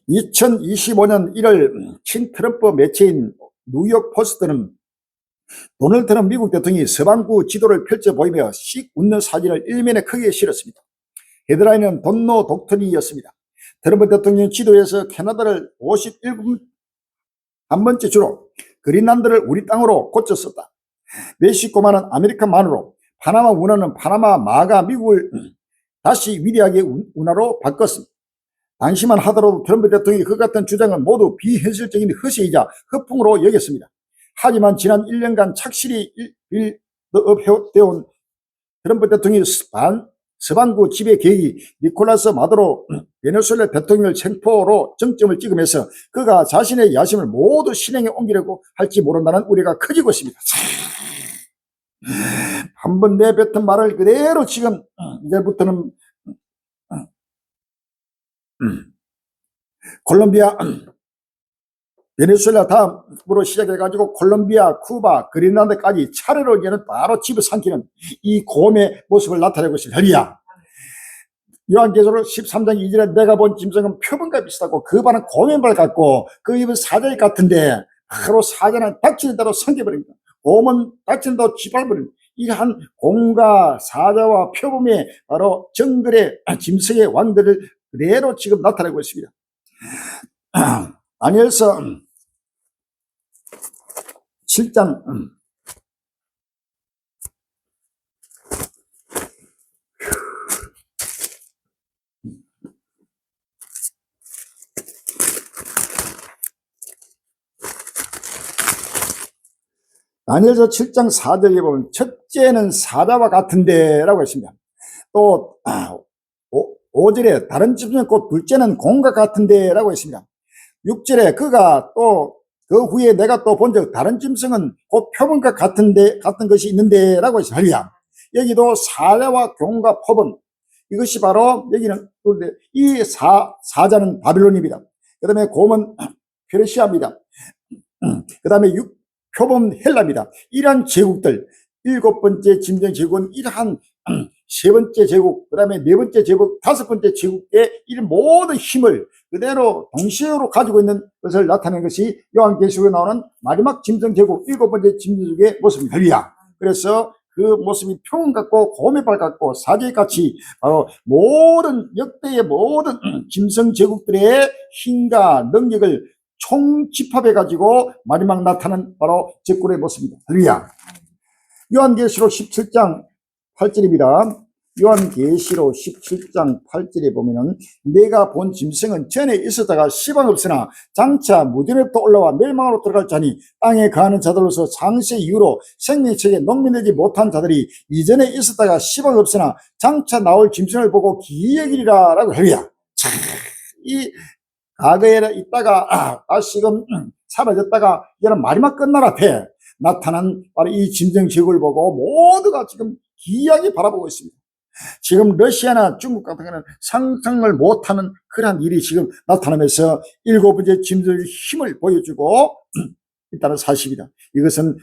2025년 1월 친트럼프 매체인 뉴욕 포스트는 도널드 트럼프 미국 대통령이 서방구 지도를 펼쳐 보이며 씩 웃는 사진을 일면에 크게 실었습니다. 헤드라인은 돈노 독트린이었습니다. 트럼프 대통령 지도에서 캐나다를 51번째 주로 그린란드를 우리 땅으로 고쳤었다. 멕시코만은 아메리카만으로 파나마 운하는 파나마 마가 미국을 다시 위대하게 운하로 바꿨습니다. 당시만 하더라도 트럼프 대통령이 그 같은 주장은 모두 비현실적인 허세이자 허풍으로 여겼습니다. 하지만 지난 1년간 착실히 빌드업되어온 트럼프 대통령의 서방구 지배 계획이 니콜라스 마두로 베네수엘라 대통령을 생포로 정점을 찍으면서 그가 자신의 야심을 모두 실행에 옮기려고 할지 모른다는 우려가 커지고 있습니다. 한번 내뱉은 말을 그대로 지금 이제부터는 콜롬비아, 베네수엘라 다음으로 시작해가지고 콜롬비아, 쿠바, 그린란드까지 차례로 이제는 바로 집어삼키는 이 곰의 모습을 나타내고 있습니다. 할렐루야. 요한계시록 13장 2절에 내가 본 짐승은 표범과 비슷하고 그 발은 곰의 발 같고 그 입은 사자의 같은데 바로 사자는 닥치는 대로 삼켜버립니다. 곰은 닥치는 대로 짓밟아버립니다. 이러한 곰과 사자와 표범의 바로 정글의 짐승의 왕들을 그대로 지금 나타내고 있습니다. 다니엘서 7장 다니엘서 7장 4절에 보면 첫째는 사자와 같은데 라고 했습니다. 또 5절에 다른 짐승은 곧 둘째는 곰과 같은데 라고 했습니다. 6절에 그가 또 그 후에 내가 또 본 적 다른 짐승은 곧 표범과 같은 것이 있는데 라고 했습니다. 여기도 사자와 곰과 표범, 이것이 바로 여기는 이 사자는 바빌론입니다. 그 다음에 곰은 페르시아입니다. 그 다음에 표범 헬라입니다. 이러한 제국들, 7번째 짐승 제국은 이러한 3번째 제국, 그 다음에 4번째 제국, 5번째 제국의 이 모든 힘을 그대로 동시에로 가지고 있는 것을 나타내는 것이 요한계시록에 나오는 마지막 짐승 제국, 7번째 짐승 제국의 모습입니다. 그래서 그 모습이 표범 같고 곰의 발 같고 사제 같이 바로 모든 역대의 모든 짐승 제국들의 힘과 능력을 총집합해 가지고 마지막 나타난 바로 적군의 모습입니다. 할렐루야. 요한계시록 17장 8절입니다. 요한계시록 17장 8절에 보면은 내가 본 짐승은 전에 있었다가 시방 없으나 장차 무전에부터 올라와 멸망으로 들어갈 자니 땅에 거하는 자들로서 장세 이후로 생명책에 농민되지 못한 자들이 이전에 있었다가 시방 없으나 장차 나올 짐승을 보고 기여기리라 라고 해요. 이 과거에 있다가 다시금 사라졌다가 이제는 마지막 끝날 앞에 나타난 바로 이 짐승 제국을 보고 모두가 지금 기이하게 바라보고 있습니다. 지금 러시아나 중국 같은 경우는 상상을 못하는 그러한 일이 지금 나타나면서 7번째 짐승의 힘을 보여주고 있다는 사실입니다. 이것은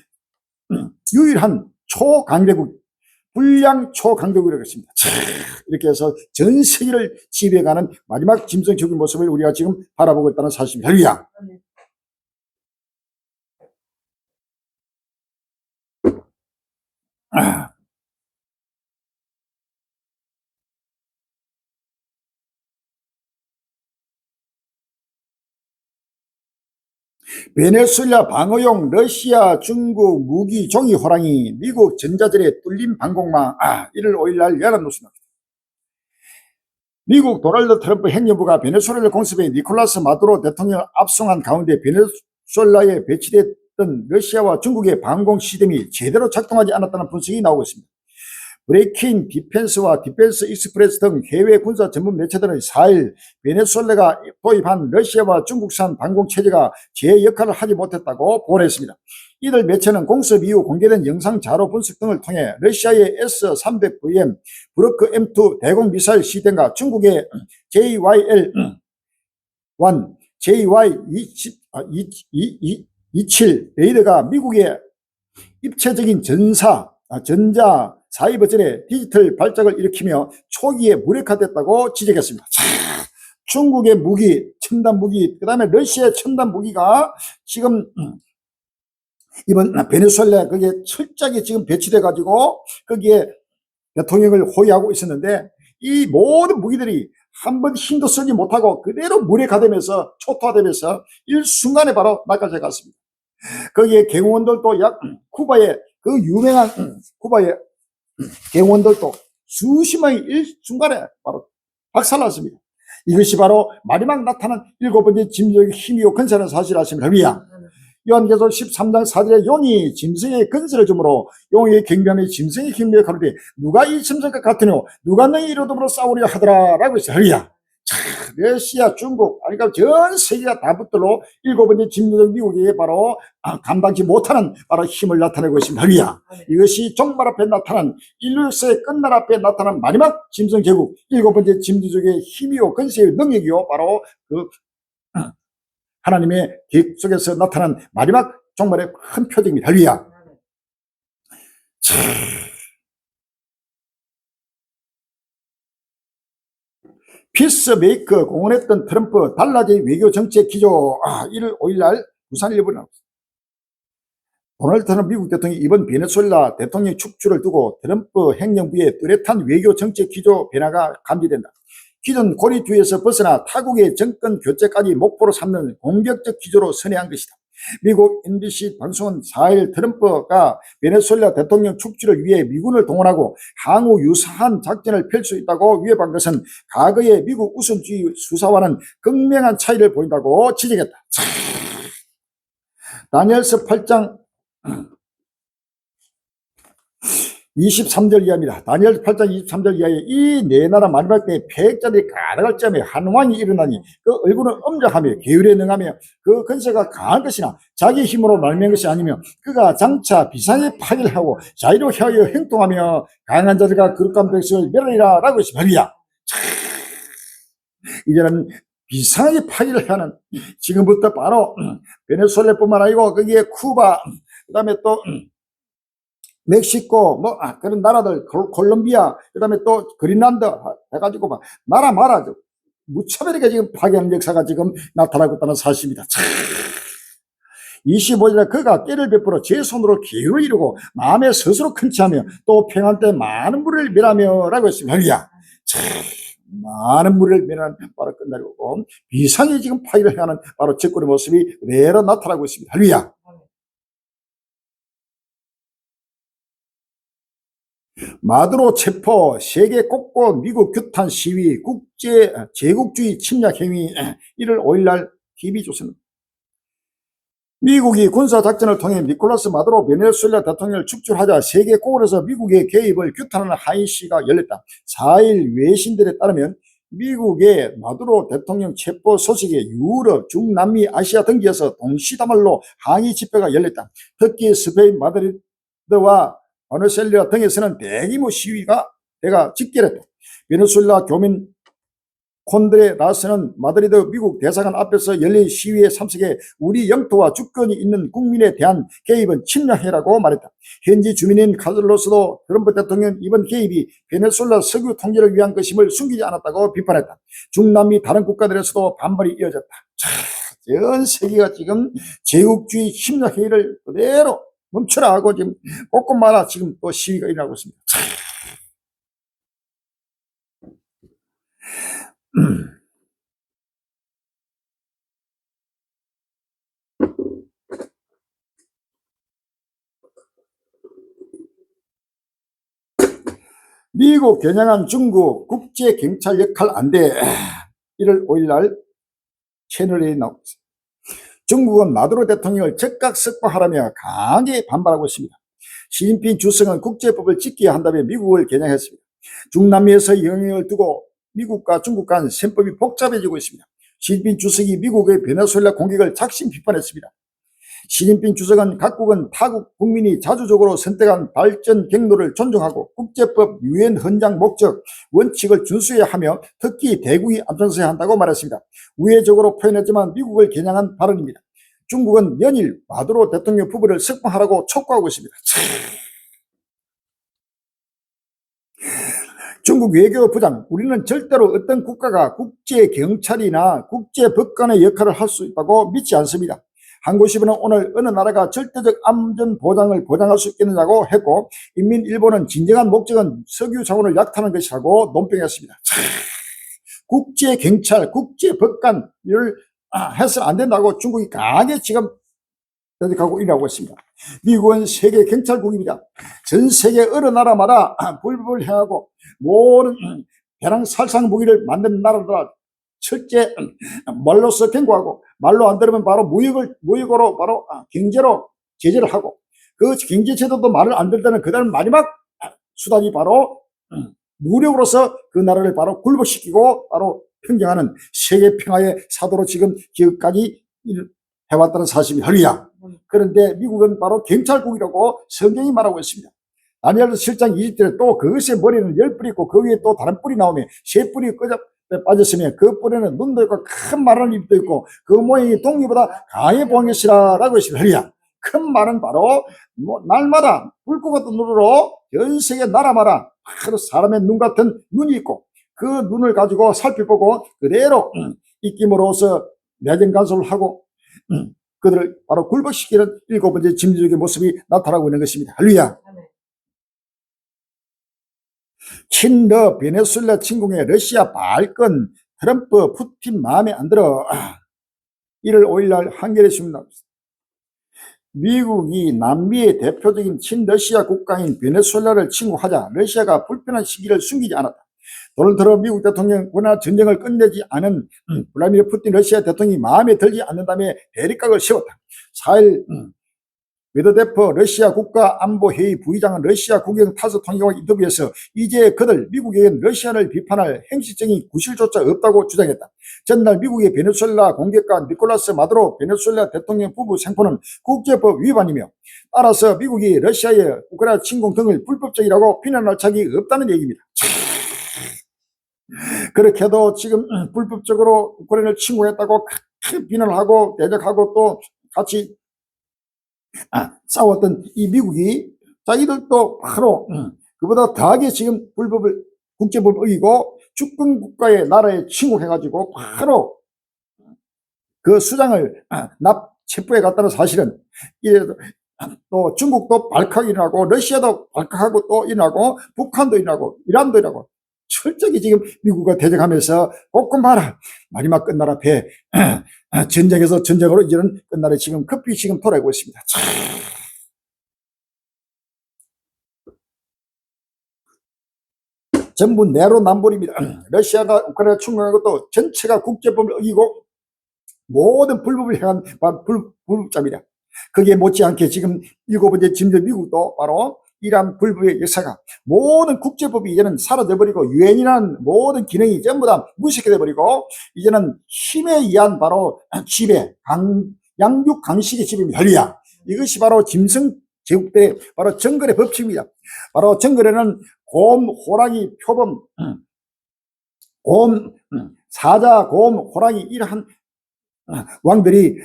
유일한 초강대국, 불량 초강대국이라고 했습니다. 이렇게 해서 전 세계를 지배해가는 마지막 짐승 제국의 모습을 우리가 지금 바라보고 있다는 사실입니다. 할렐루야. 베네수엘라 방어용 러시아 중국 무기 종이 호랑이 미국 전자절의 뚫린 방공망 1월 5일날 열어놓습니다. 미국 도널드 트럼프 행정부가 베네수엘라 공습에 니콜라스 마두로 대통령을 압송한 가운데 베네수엘라에 배치됐던 러시아와 중국의 방공 시스템이 제대로 작동하지 않았다는 분석이 나오고 있습니다. 브레이킹 디펜스와 디펜스 익스프레스 등 해외 군사 전문 매체들은 4일 베네수엘라가 도입한 러시아와 중국산 방공체제가 제 역할을 하지 못했다고 보도했습니다. 이들 매체는 공습 이후 공개된 영상 자료 분석 등을 통해 러시아의 S-300VM 브로크 M2 대공 미사일 시스템과 중국의 JYL-1, JY-27 레이더가 미국의 입체적인 전자 사이버전의 디지털 발작을 일으키며 초기에 무력화됐다고 지적했습니다. 중국의 무기, 첨단 무기, 그 다음에 러시아의 첨단 무기가 지금 이번 베네수엘라에 거기에 철저하게 지금 배치돼 가지고 거기에 대통령을 호위하고 있었는데, 이 모든 무기들이 한 번 힘도 쓰지 못하고 그대로 물에 가되면서 초토화되면서 일순간에 바로 날아가 갔습니다. 거기에 경호원들도 쿠바의 그 유명한 쿠바의 경호원들도 수십만이 일순간에 바로 박살났습니다. 이것이 바로 마지막 나타난 7번째 짐승의 힘이요 근세라는 사실을 아십니까? 요한계시록 13장 4절에 용이 짐승의 근세를 주므로 용의 경비함이 짐승의 힘에 가로되 누가 이 짐승과 같으뇨 누가 너희 이로덤으로 싸우려 하더라 라고 했어요. 자, 러시아, 중국, 그러니까 전 세계가 다 붙들로 7번째 짐승 미국이 바로 감당치 못하는 바로 힘을 나타내고 있습니다. 이것이 종말 앞에 나타난 인류 역사의 끝날 앞에 나타난 마지막 짐승 제국 7번째 짐승의 힘이요 근세의 능력이요 바로 그 하나님의 계획 속에서 나타난 마지막 종말의 큰 표징입니다. 할렐루야. 피스메이커 공언했던 트럼프 달라진 외교 정책 기조 1월 5일날 부산일보에 나왔습니다. 도널드 트럼프 미국 대통령이 이번 베네수엘라 대통령 축출을 두고 트럼프 행정부의 뚜렷한 외교 정책 기조 변화가 감지된다. 기존 고리주의에서 벗어나 타국의 정권 교체까지 목표로 삼는 공격적 기조로 선회한 것이다. 미국 NBC 방송은 4일 트럼프가 베네수엘라 대통령 축출을 위해 미군을 동원하고 향후 유사한 작전을 펼 수 있다고 위협한 것은 과거의 미국 우선주의 수사와는 극명한 차이를 보인다고 지적했다. 다니엘서 8장 23절 이하입니다. 다니엘 8장 23절 이하에 이 네 나라 마지막 때에 패역자들이 가득할 점에 한 왕이 일어나니 그 얼굴은 엄정하며 계율에 능하며 그 근세가 강한 것이나 자기 힘으로 말미암은 것이 아니며 그가 장차 비상에 파기를 하고 자유로 향하여 행동하며 강한 자들과 거룩한 백성을 멸하리라 라고 했습니다. 이제는 비상하게 파기를 하는 지금부터 바로 베네수엘라뿐만 아니고 거기에 쿠바 그 다음에 또 멕시코 그런 나라들 콜롬비아 그다음에 또 그린란드 해가지고 막 나라 무차별하게 지금 파괴하는 역사가 지금 나타나고 있다는 사실입니다. 25절에 그가 깨를 베풀어 제 손으로 기회를 이루고 마음에 스스로 큰치하며 또 평안 때 많은 물을 멸하며 라고 했습니다. 많은 물을 멸하는 바로 끝나고 비상이 지금 파괴를 하는 바로 적군의 모습이 그대로 나타나고 있습니다. 할렐루야. 마두로 체포, 세계 곳곳 미국 규탄 시위, 제국주의 침략 행위 1월 5일날 TV조선 미국이 군사작전을 통해 니콜라스 마두로 베네수엘라 대통령을 축출하자 세계 곳곳에서 미국의 개입을 규탄하는 하이시가 열렸다. 4일 외신들에 따르면 미국의 마두로 대통령 체포 소식에 유럽, 중남미, 아시아 등지에서 동시다발로 항의 집회가 열렸다. 특히 스페인 마드리드와 베네수엘라 등에서는 대규모 시위가 직결했다. 베네수엘라 교민 콘드레라스는 마드리드 미국 대사관 앞에서 열린 시위에 참석해 우리 영토와 주권이 있는 국민에 대한 개입은 침략해라고 말했다. 현지 주민인 카를로스도 트럼프 대통령 이번 개입이 베네수엘라 석유 통제를 위한 것임을 숨기지 않았다고 비판했다. 중남미 다른 국가들에서도 반발이 이어졌다. 전 세계가 지금 제국주의 침략 행위를 그대로 멈춰라 하고 지금 곳곳마다 지금 또 시위가 일어나고 있습니다. 미국 겨냥한 중국 국제경찰 역할 안돼 1월 5일날 채널에 나오고 있습니다. 중국은 마두로 대통령을 즉각 석방하라며 강하게 반발하고 있습니다. 시진핑 주석은 국제법을 지켜야 한다며 미국을 겨냥했습니다. 중남미에서 영향을 두고 미국과 중국 간 셈법이 복잡해지고 있습니다. 시진핑 주석이 미국의 베네수엘라 공격을 작심 비판했습니다. 시진핑 주석은 각국은 타국 국민이 자주적으로 선택한 발전 경로를 존중하고 국제법 유엔 헌장 목적 원칙을 준수해야 하며 특히 대국이 앞장서야 한다고 말했습니다. 우회적으로 표현했지만 미국을 겨냥한 발언입니다. 중국은 연일 마두로 대통령 부부를 석방하라고 촉구하고 있습니다. 중국 외교부장, 우리는 절대로 어떤 국가가 국제경찰이나 국제법관의 역할을 할 수 있다고 믿지 않습니다. 한국신문은 오늘 어느 나라가 절대적 안전 보장을 보장할 수 있겠느냐고 했고, 인민일보는 진정한 목적은 석유 자원을 약탈하는 것이라고 논평했습니다. 국제경찰, 국제법관을 해서는 안 된다고 중국이 강하게 지금 대적하고 일하고 있습니다. 미국은 세계 경찰국입니다. 전 세계 어느 나라마다 불법을 행하고 모든 배낭 살상 무기를 만드는 나라들아 철제 말로서 경고하고, 말로 안 들으면 바로 무역으로 바로 경제로 제재를 하고, 그 경제 제도도 말을 안 들을 때는 그다음 마지막 수단이 바로 무력으로서 그 나라를 바로 굴복시키고 바로 평정하는 세계 평화의 사도로 지금 지금까지 해왔다는 사실입니다. 할렐루야. 그런데 미국은 바로 경찰국이라고 성경이 말하고 있습니다. 다니엘서 7장 20절에 또 그것의 머리는 10뿔이 있고 그 위에 또 다른 뿔이 나오며 세 뿔이 빠졌으며 그 뿔에는 눈도 있고 큰 말한 입도 있고 그 모양이 동리보다 강해 보이시라 라고 했습니다. 할렐루야. 큰 말은 바로 날마다 불꽃 같은 눈으로 전 세계 나라마다 사람의 눈 같은 눈이 있고, 그 눈을 가지고 살펴보고 그대로 입김으로써 내정 간섭을 하고 그들을 바로 굴복시키는 7번째 짐승적인 모습이 나타나고 있는 것입니다. 할렐루야. 친러 베네수엘라 침공에 러시아 발건, 트럼프 푸틴 마음에 안 들어 1월 5일날 한겨레 신문 나왔습니다. 미국이 남미의 대표적인 친러시아 국가인 베네수엘라를 침공하자 러시아가 불편한 시기를 숨기지 않았다. 오늘 들어 미국 대통령이나 전쟁을 끝내지 않은 블라디미르 푸틴 러시아 대통령이 마음에 들지 않는다며 대립각을 세웠다. 4일 메드베프 러시아 국가안보회의 부의장은 러시아 국영 타스 통역과 인터뷰에서 이제 그들 미국에겐 러시아를 비판할 행실적인 구실조차 없다고 주장했다. 전날 미국의 베네수엘라 공격가 니콜라스 마두로 베네수엘라 대통령 부부 생포는 국제법 위반이며, 따라서 미국이 러시아의 우크라이나 침공 등을 불법적이라고 비난할 자격이 없다는 얘기입니다. 그렇게 해도 지금 불법적으로 우크라이나를 침공했다고 큰 비난을 하고 대적하고 또 같이 싸웠던 이 미국이 자기들도 바로 그보다 더하게 지금 국제법을 어기고 주권 국가의 나라에 침공해가지고 바로 그 수장을 체포해 갔다는 사실은, 또 중국도 발칵 일어나고 러시아도 발칵하고 또 일어나고 북한도 일어나고 이란도 일어나고 철저히 지금 미국과 대적하면서 꼭꼭 말아 마지막 끝날 앞에 전쟁에서 전쟁으로 이제는 끝날에 지금 급히 지금 돌아오고 있습니다. 전부 내로남불입니다. 러시아가 우크라이나 침공한 것도 전체가 국제법을 어기고 모든 불법을 행한 불법자입니다. 거기에 못지않게 지금 7번째 짐승 미국도 바로 이러한 불법의 역사가 모든 국제법이 이제는 사라져버리고 유엔이라는 모든 기능이 전부 다 무색해 돼버리고 이제는 힘에 의한 바로 지배, 양육 강식의 지배입니다. 할렐루야. 이것이 바로 짐승 제국들의 바로 정글의 법칙입니다. 바로 정글에는 곰, 호랑이, 표범, 곰, 사자, 곰, 호랑이 이러한 왕들이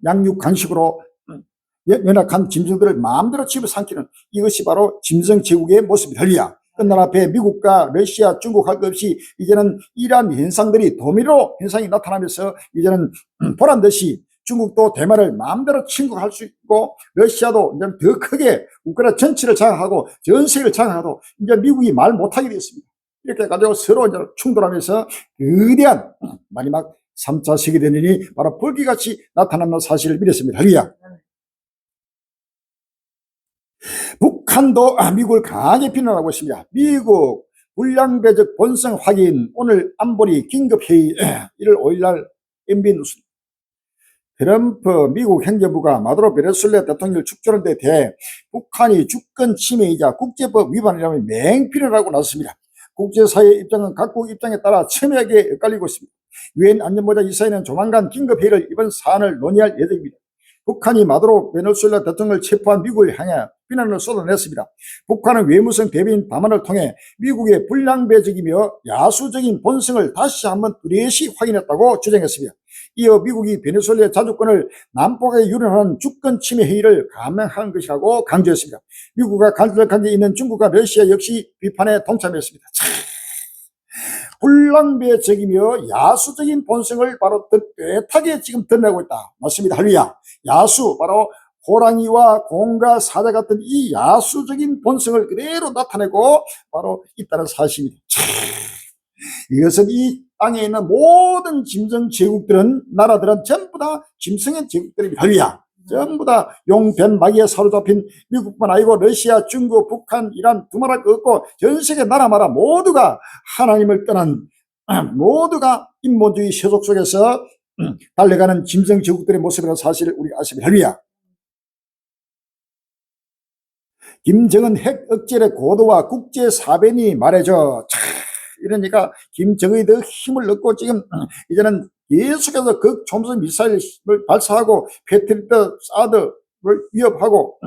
양육 강식으로 연약한 짐승들을 마음대로 집어삼키는 이것이 바로 짐승 제국의 모습입니다. 할렐루야. 끝날 앞에 미국과 러시아, 중국 할 것 없이 이제는 이러한 현상들이 도미노 현상이 나타나면서 이제는 보란듯이 중국도 대만을 마음대로 침공할 수 있고 러시아도 이제 더 크게 우크라이나 전체를 장악하고 전 세계를 장악하고 이제 미국이 말 못하게 되었습니다. 이렇게 해가지고 서로 이제 충돌하면서 거대한 마지막 3차 세계대전이 바로 불길같이 나타나는 사실을 믿었습니다. 할렐루야. 북한도 미국을 강하게 비난하고 있습니다. 미국 불량배적 본성 확인, 오늘 안보리 긴급회의 1월 5일날 MB 뉴스. 트럼프 미국 행정부가 마두로 베네수엘라 대통령을 축출한 데 대해 북한이 주권 침해이자 국제법 위반이라며 맹비난을 하고 나섰습니다. 국제사회의 입장은 각국 입장에 따라 첨예하게 엇갈리고 있습니다. 유엔 안전보장 이사회는 조만간 긴급회의를 이번 사안을 논의할 예정입니다. 북한이 마두로 베네수엘라 대통령을 체포한 미국을 향해 비난을 쏟아냈습니다. 북한은 외무성 대변인 담화를 통해 미국의 불량배적이며 야수적인 본성을 다시 한번 뚜렷이 확인했다고 주장했습니다. 이어 미국이 베네수엘라의 자주권을 남북에 유린하는 주권 침해 행위를 감행한 것이라고 강조했습니다. 미국과 간접한 게 있는 중국과 러시아 역시 비판에 동참했습니다. 불량배의 적이며 야수적인 본성을 바로 떳떳하게 지금 드러내고 있다. 맞습니다. 할렐루야. 야수, 바로 호랑이와 공과 사자 같은 이 야수적인 본성을 그대로 나타내고 바로 있다는 사실입니다. 이것은 이 땅에 있는 모든 짐승 제국들은, 나라들은 전부 다 짐승의 제국들입니다. 할렐루야. 전부 다 용, 뱀, 마귀에 사로잡힌 미국뿐 아니고 러시아, 중국, 북한, 이란 두말할 것 없고 전 세계 나라마다 모두가 하나님을 떠난, 모두가 인본주의 세속 속에서 달려가는 짐승 제국들의 모습이라는 사실을 우리가 아십니다. 할렐루야. 김정은 핵 억제의 고도와 국제 사변이 말해줘. 이러니까 김정은이 더 힘을 얻고 지금 이제는 계속해서 극초음속 미사일을 발사하고 패트리트 사드를 위협하고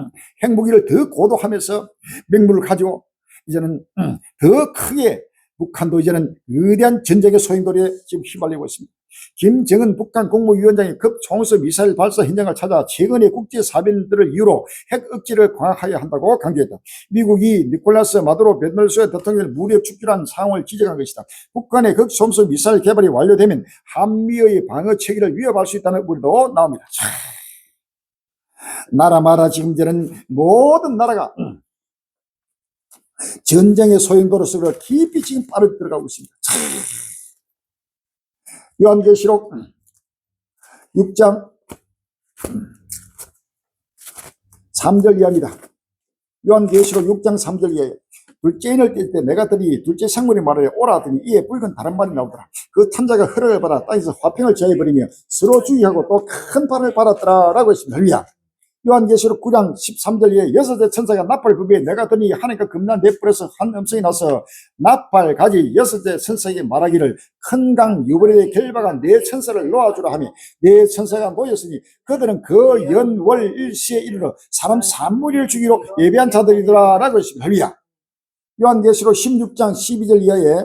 핵무기를 더 고도하면서 맹물을 가지고 이제는 더 크게 북한도 이제는 위대한 전쟁의 소용돌이에 지금 휘말리고 있습니다. 김정은 북한 국무위원장이 극초음속 미사일 발사 현장을 찾아 최근의 국제 사변들을 이유로 핵 억지를 강화해야 한다고 강조했다. 미국이 니콜라스 마두로 베네수엘라 대통령을 무력 축출한 상황을 지적한 것이다. 북한의 극초음속 미사일 개발이 완료되면 한미의 방어 체계를 위협할 수 있다는 우려도 나옵니다. 나라마다 지금 저는 모든 나라가 전쟁의 소용돌이 속으로 깊이 지금 빠져들어가고 있습니다. 요한계시록 6장 3절 이하입니다. 요한계시록 6장 3절 이하에 둘째 인을 뗄 때 내가 들이 둘째 상문이 말하여 오라 하더니 이에 붉은 다른 말이 나오더라. 그 탐자가 허락을 받아 땅에서 화평을 제해버리며 서로 주의하고 또 큰 발을 받았더라 라고 했습니다. 할렐루야. 요한계시록 9장 13절에 여섯째 천사가 나팔 부비에 내가 더니 하나님과 금난 네 뿔에서 한 음성이 나서 나팔 가지 여섯째 천사에게 말하기를 큰 강 유브라데 결박한 네 천사를 놓아주라 하며 네 천사가 놓였으니 그들은 그 연월 일시에 이르러 사람 3무리를 주기로 예비한 자들이더라 라고 했습니다. 할렐루야. 요한계시록 16장 12절 이하에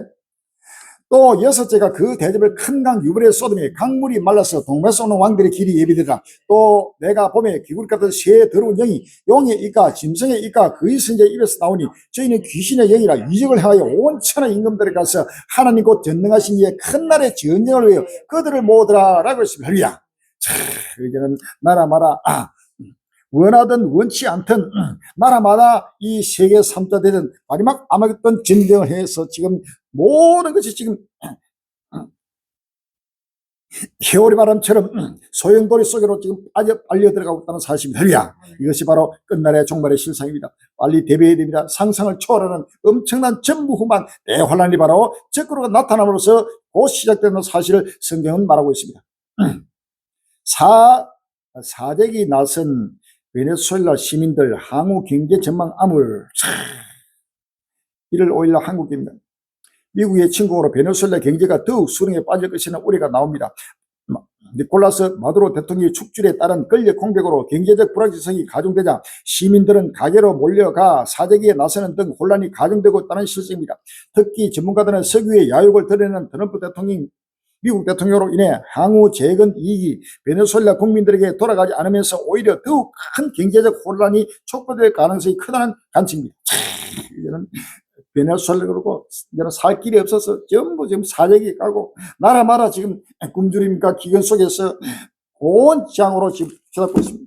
또 여섯째가 그 대접을 큰 강 유브라데 쏟으며 강물이 말라서 동메서 오는 왕들의 길이 예비되더라. 또 내가 보매 귀구리 같은 새 더러운 영이 용의 이가 짐승의 이가 그의 선자 입에서 나오니 저희는 귀신의 영이라 이적을 행하여 온 천하 임금들에 가서 하나님 곧 전능하신 이의 큰 날의 전쟁을 위하여 그들을 모으더라 라고 했습니다. 할렐루야. 자, 이제는 나라마다 원하든 원치 않든 나라마다 이 세계 3자 대전 마지막 아마겟돈 전쟁을 해서 지금 모든 것이 지금 해오리 바람처럼 소용돌이 속으로 지금 빨려 들어가고 있다는 사실입니다. 할렐루야. 이것이 바로 끝날의 종말의 실상입니다. 빨리 대비해야 됩니다. 상상을 초월하는 엄청난 전무후무한 대환란이 바로 적그로가 나타남으로써 곧 시작되는 사실을 성경은 말하고 있습니다. 사재기 나선 베네수엘라 시민들 향후 경제 전망 암울. 1월 5일 한국입니다. 미국의 침공으로 베네수엘라 경제가 더욱 수렁에 빠질 것이라는 우려가 나옵니다. 니콜라스 마두로 대통령의 축출에 따른 권력 공백으로 경제적 불확실성이 가중되자 시민들은 가게로 몰려가 사재기에 나서는 등 혼란이 가중되고 있다는 실정입니다. 특히 전문가들은 석유의 야욕을 드러내는 트럼프 대통령 미국 대통령으로 인해 향후 재건 이익이 베네수엘라 국민들에게 돌아가지 않으면서 오히려 더욱 큰 경제적 혼란이 촉발될 가능성이 크다는 관측입니다. 이제는 베네수엘라 그러고 이제는 살 길이 없어서 전부 지금 사재기 까고 나라마다 지금 굶주림과 기근 속에서 온 재앙으로 지금 쳐다보고 있습니다.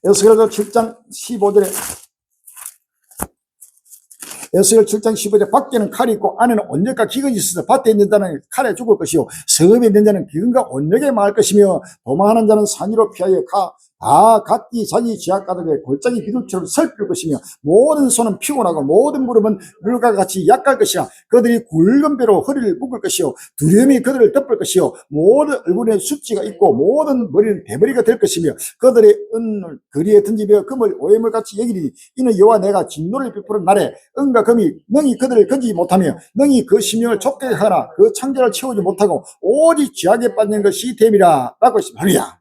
에스겔서 7장 15절에 에스겔 7장 15절에 밖에는 칼이 있고 안에는 온역과 기근이 있어서 밭에 있는 자는 칼에 죽을 것이요 성읍에 있는 자는 기근과 온역에 망할 것이며 도망하는 자는 산 위로 피하여 각기 자기 지하가득에 골짜기 비둘처럼 설필 것이며 모든 손은 피곤하고 모든 무릎은 물과 같이 약할 것이라 그들이 굵은 배로 허리를 묶을 것이요 두려움이 그들을 덮을 것이요 모든 얼굴에 숙지가 있고 모든 머리는 대머리가 될 것이며 그들의 은을 거리에 던지며 금을 오해물같이 여기리니 이는 여호와 내가 진노를 베푸는 날에 은과 금이 능히 그들을 건지지 못하며 능히 그 심령을 좁게 하나 그 창자를 채우지 못하고 오직 죄악에 빠진 것이 됨이라 라고 했습니다. 할렐루야.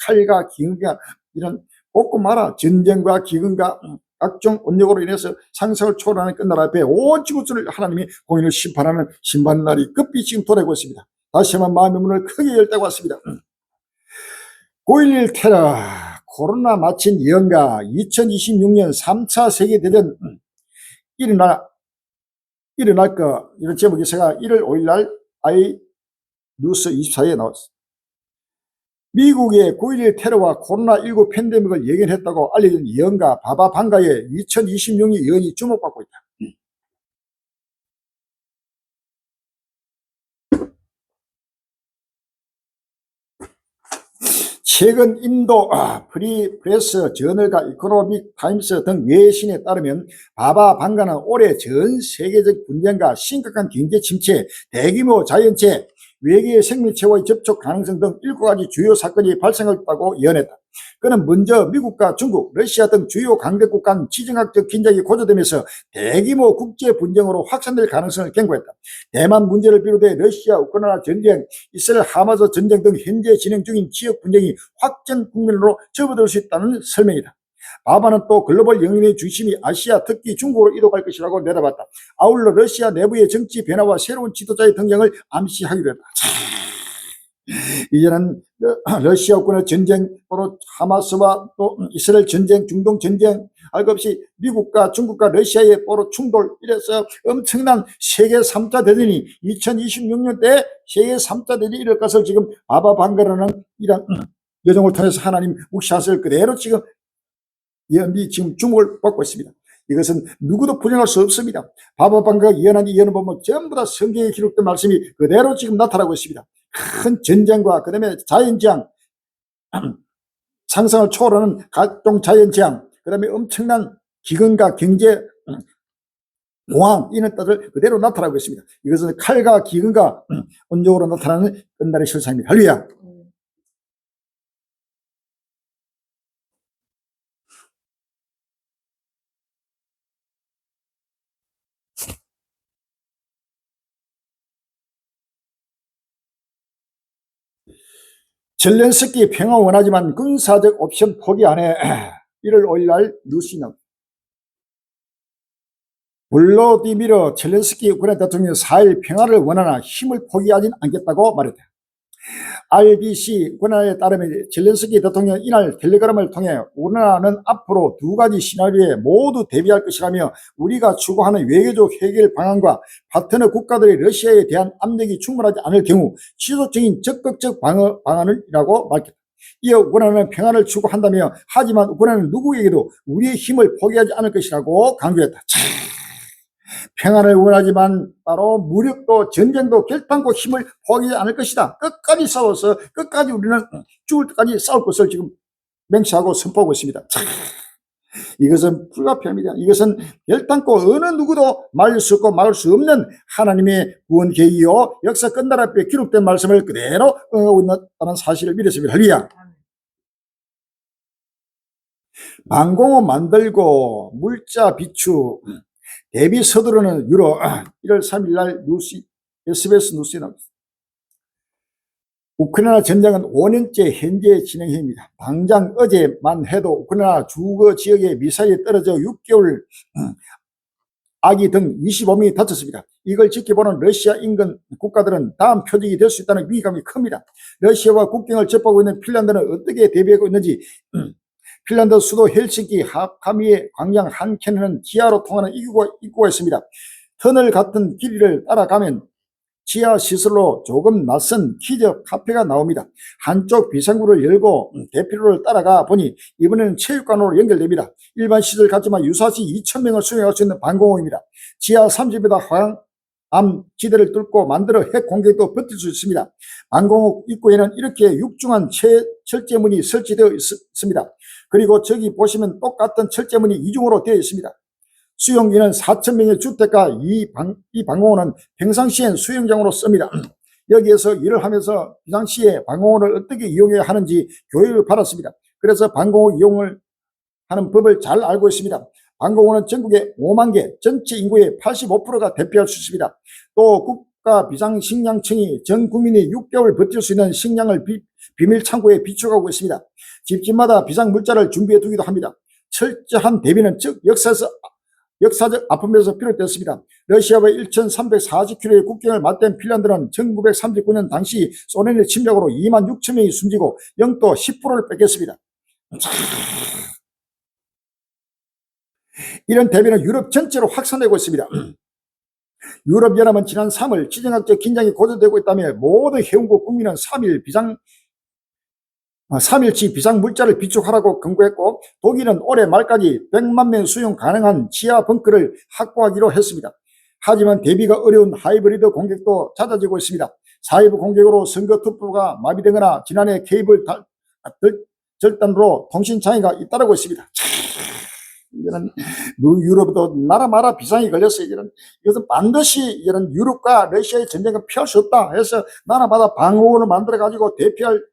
칼과 기근과 이런 볶고 마라 전쟁과 기근과 각종 온역으로 인해서 상상을 초월하는 끝날 앞에 온 지구촌을 하나님이 공인을 심판하는 심판날이 급히 지금 도래하고 있습니다. 다시 한번 마음의 문을 크게 열 때가 왔습니다. 9.11 테러, 코로나 마친 예언가, 2026년 3차 세계대전 일어나 일어날까? 이런 제목 기사가 1월 5일 날 아이뉴스 24에 나왔습니다. 미국의 9.11 테러와 코로나19 팬데믹을 예견했다고 알려진 예언가 바바 방가의 2026년 예언이 주목받고 있다. 최근 인도 프리 프레스 저널과 이코노믹 타임스 등 외신에 따르면 바바 방가는 올해 전 세계적 분쟁과 심각한 경제 침체, 대규모 자연재해, 외계 생명체와의 접촉 가능성 등 7가지 주요 사건이 발생했다고 예언했다. 그는 먼저 미국과 중국, 러시아 등 주요 강대국 간 지정학적 긴장이 고조되면서 대규모 국제 분쟁으로 확산될 가능성을 경고했다. 대만 문제를 비롯해 러시아, 우크라이나 전쟁, 이스라엘 하마스 전쟁 등 현재 진행 중인 지역 분쟁이 확전 국면으로 접어들 수 있다는 설명이다. 바바는 또 글로벌 영향의 중심이 아시아, 특히 중국으로 이동할 것이라고 내다봤다. 아울러 러시아 내부의 정치 변화와 새로운 지도자의 등장을 암시하기도 했다. 이제는 러시아 우크라이나 전쟁, 또는 하마스와 또 이스라엘 전쟁, 중동 전쟁, 알 것 없이 미국과 중국과 러시아의 포로 충돌, 이래서 엄청난 세계 3차 대전이 2026년 때 세계 3차 대전이 이럴 것을 지금 바바 방가라는 이런 여정을 통해서 하나님 묵시하실 그대로 지금 예언이 지금 주목을 받고 있습니다. 이것은 누구도 부정할 수 없습니다. 바바 방가가 예언한 이 예언을 보면 전부 다 성경에 기록된 말씀이 그대로 지금 나타나고 있습니다. 큰 전쟁과 그 다음에 자연재앙, 상상을 초월하는 각종 자연재앙, 그 다음에 엄청난 기근과 경제 공황, 이런 뜻을 그대로 나타나고 있습니다. 이것은 칼과 기근과 온적으로 나타나는 끝날의 실상입니다. 할렐루야. 젤렌스키 평화 원하지만 군사적 옵션 포기 안에 1월 5일 날 뉴스에 나옵니다. 볼로디미르 젤렌스키 우크라이나 대통령이 4일 평화를 원하나 힘을 포기하진 않겠다고 말했다. RBC 우크라이나에 따르면 젤렌스키 대통령은 이날 텔레그램을 통해 우크라이나는 앞으로 2가지 시나리오에 모두 대비할 것이라며 우리가 추구하는 외교적 해결 방안과 파트너 국가들의 러시아에 대한 압력이 충분하지 않을 경우 지속적인 적극적 방안이라고 밝혔다. 이어 우크라이나는 평화를 추구한다며 하지만 우크라이나는 누구에게도 우리의 힘을 포기하지 않을 것이라고 강조했다. 평화를 원하지만 바로 무력도 전쟁도 결단코 힘을 포기하지 않을 것이다. 끝까지 싸워서 끝까지 우리는 죽을 때까지 싸울 것을 지금 맹세하고 선포하고 있습니다. 이것은 불가피합니다. 이것은 결단코 어느 누구도 말릴 수 없고 막을 수 없는 하나님의 구원 계획이요 역사 끝날 앞에 기록된 말씀을 그대로 응하고 있다는 사실을 믿었습니다. 할렐루야. 망공호 만들고 물자 비추 대비 서두르는 유로 1월 3일 날 SBS 뉴스에 나옵니다. 우크라이나 전쟁은 5년째 현재 진행 중입니다. 당장 어제만 해도 우크라이나 주거 지역에 미사일이 떨어져 6개월 아기 등 25명이 다쳤습니다. 이걸 지켜보는 러시아 인근 국가들은 다음 표적이 될 수 있다는 위기감이 큽니다. 러시아와 국경을 접하고 있는 핀란드는 어떻게 대비하고 있는지 핀란드 수도 헬싱키 하카미의 광장 한 켠에는 지하로 통하는 입구가 있습니다. 터널 같은 길이를 따라가면 지하 시설로 조금 낯선 키즈 카페가 나옵니다. 한쪽 비상구를 열고 대피로를 따라가 보니 이번에는 체육관으로 연결됩니다. 일반 시설 같지만 유사시 2,000명을 수용할 수 있는 방공호입니다. 지하 30m 항암 지대를 뚫고 만들어 핵 공격도 버틸 수 있습니다. 방공호 입구에는 이렇게 육중한 철제문이 설치되어 있습니다. 그리고 저기 보시면 똑같은 철제문이 이중으로 되어 있습니다. 수용기는 4,000명의 주택가 이 방공호는 평상시엔 수영장으로 씁니다. 여기에서 일을 하면서 평상시에 방공호를 어떻게 이용해야 하는지 교육을 받았습니다. 그래서 방공호 이용을 하는 법을 잘 알고 있습니다. 방공호는 전국에 5만 개, 전체 인구의 85%가 대피할 수 있습니다. 또 국가 비상식량청이 전 국민이 6개월 버틸 수 있는 식량을 비밀 창고에 비축하고 있습니다. 집집마다 비상물자를 준비해 두기도 합니다. 철저한 대비는 즉 역사적 아픔에서 비롯됐습니다. 러시아와 1,340km의 국경을 맞댄 핀란드는 1939년 당시 소련의 침략으로 2만 6천 명이 숨지고 영토 10%를 뺏겼습니다. 이런 대비는 유럽 전체로 확산되고 있습니다. 유럽연합은 지난 3월 지정학적 긴장이 고조되고 있다며 모든 회원국 국민은 3일치 비상물자를 비축하라고 권고했고, 독일은 올해 말까지 100만 명 수용 가능한 지하 벙커를 확보하기로 했습니다. 하지만 대비가 어려운 하이브리드 공격도 잦아지고 있습니다. 사이버 공격으로 선거 투표가 마비되거나 지난해 케이블 절단으로 통신 장애가 잇따르고 있습니다. 이런 유럽도 나라마다 비상이 걸렸어요. 이것은 반드시 이런 유럽과 러시아의 전쟁은 피할 수 없다 해서 나라마다 방어원을 만들어 가지고 대피할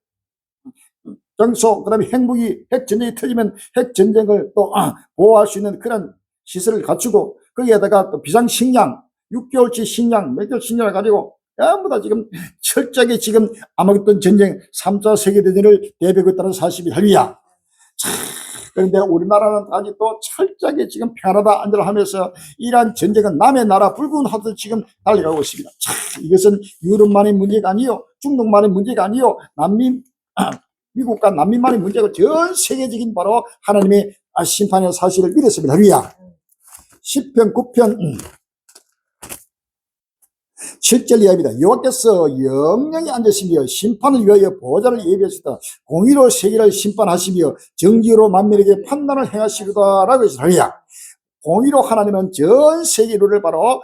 정소, 그다음에 핵무기, 핵전쟁이 터지면 핵전쟁을 또 보호할 수 있는 그런 시설을 갖추고, 거기에다가 또 비상식량, 6개월치 식량, 몇 개월 식량을 가지고 전부 다 지금 철저하게 지금 아마겟돈 전쟁 3차 세계대전을 대비하고 있다는 사실이 할위야. 그런데 우리나라는 아직도 철저하게 지금 평화다 안전하면서 이러한 전쟁은 남의 나라 불군하듯 지금 달려가고 있습니다. 이것은 유럽만의 문제가 아니요, 중동만의 문제가 아니요, 미국과 난민만의 문제가 전 세계적인 바로 하나님의 심판의 사실을 믿었습니다. 할렐루야. 10편 9편 7절 이하입니다. 여호와께서 영영히 앉으시며 심판을 위하여 보좌를 예비하셨다. 공의로 세계를 심판하시며 정의로 만민에게 판단을 행하시리다 라고 했습니다. 할렐루야. 공의로 하나님은 전 세계를 바로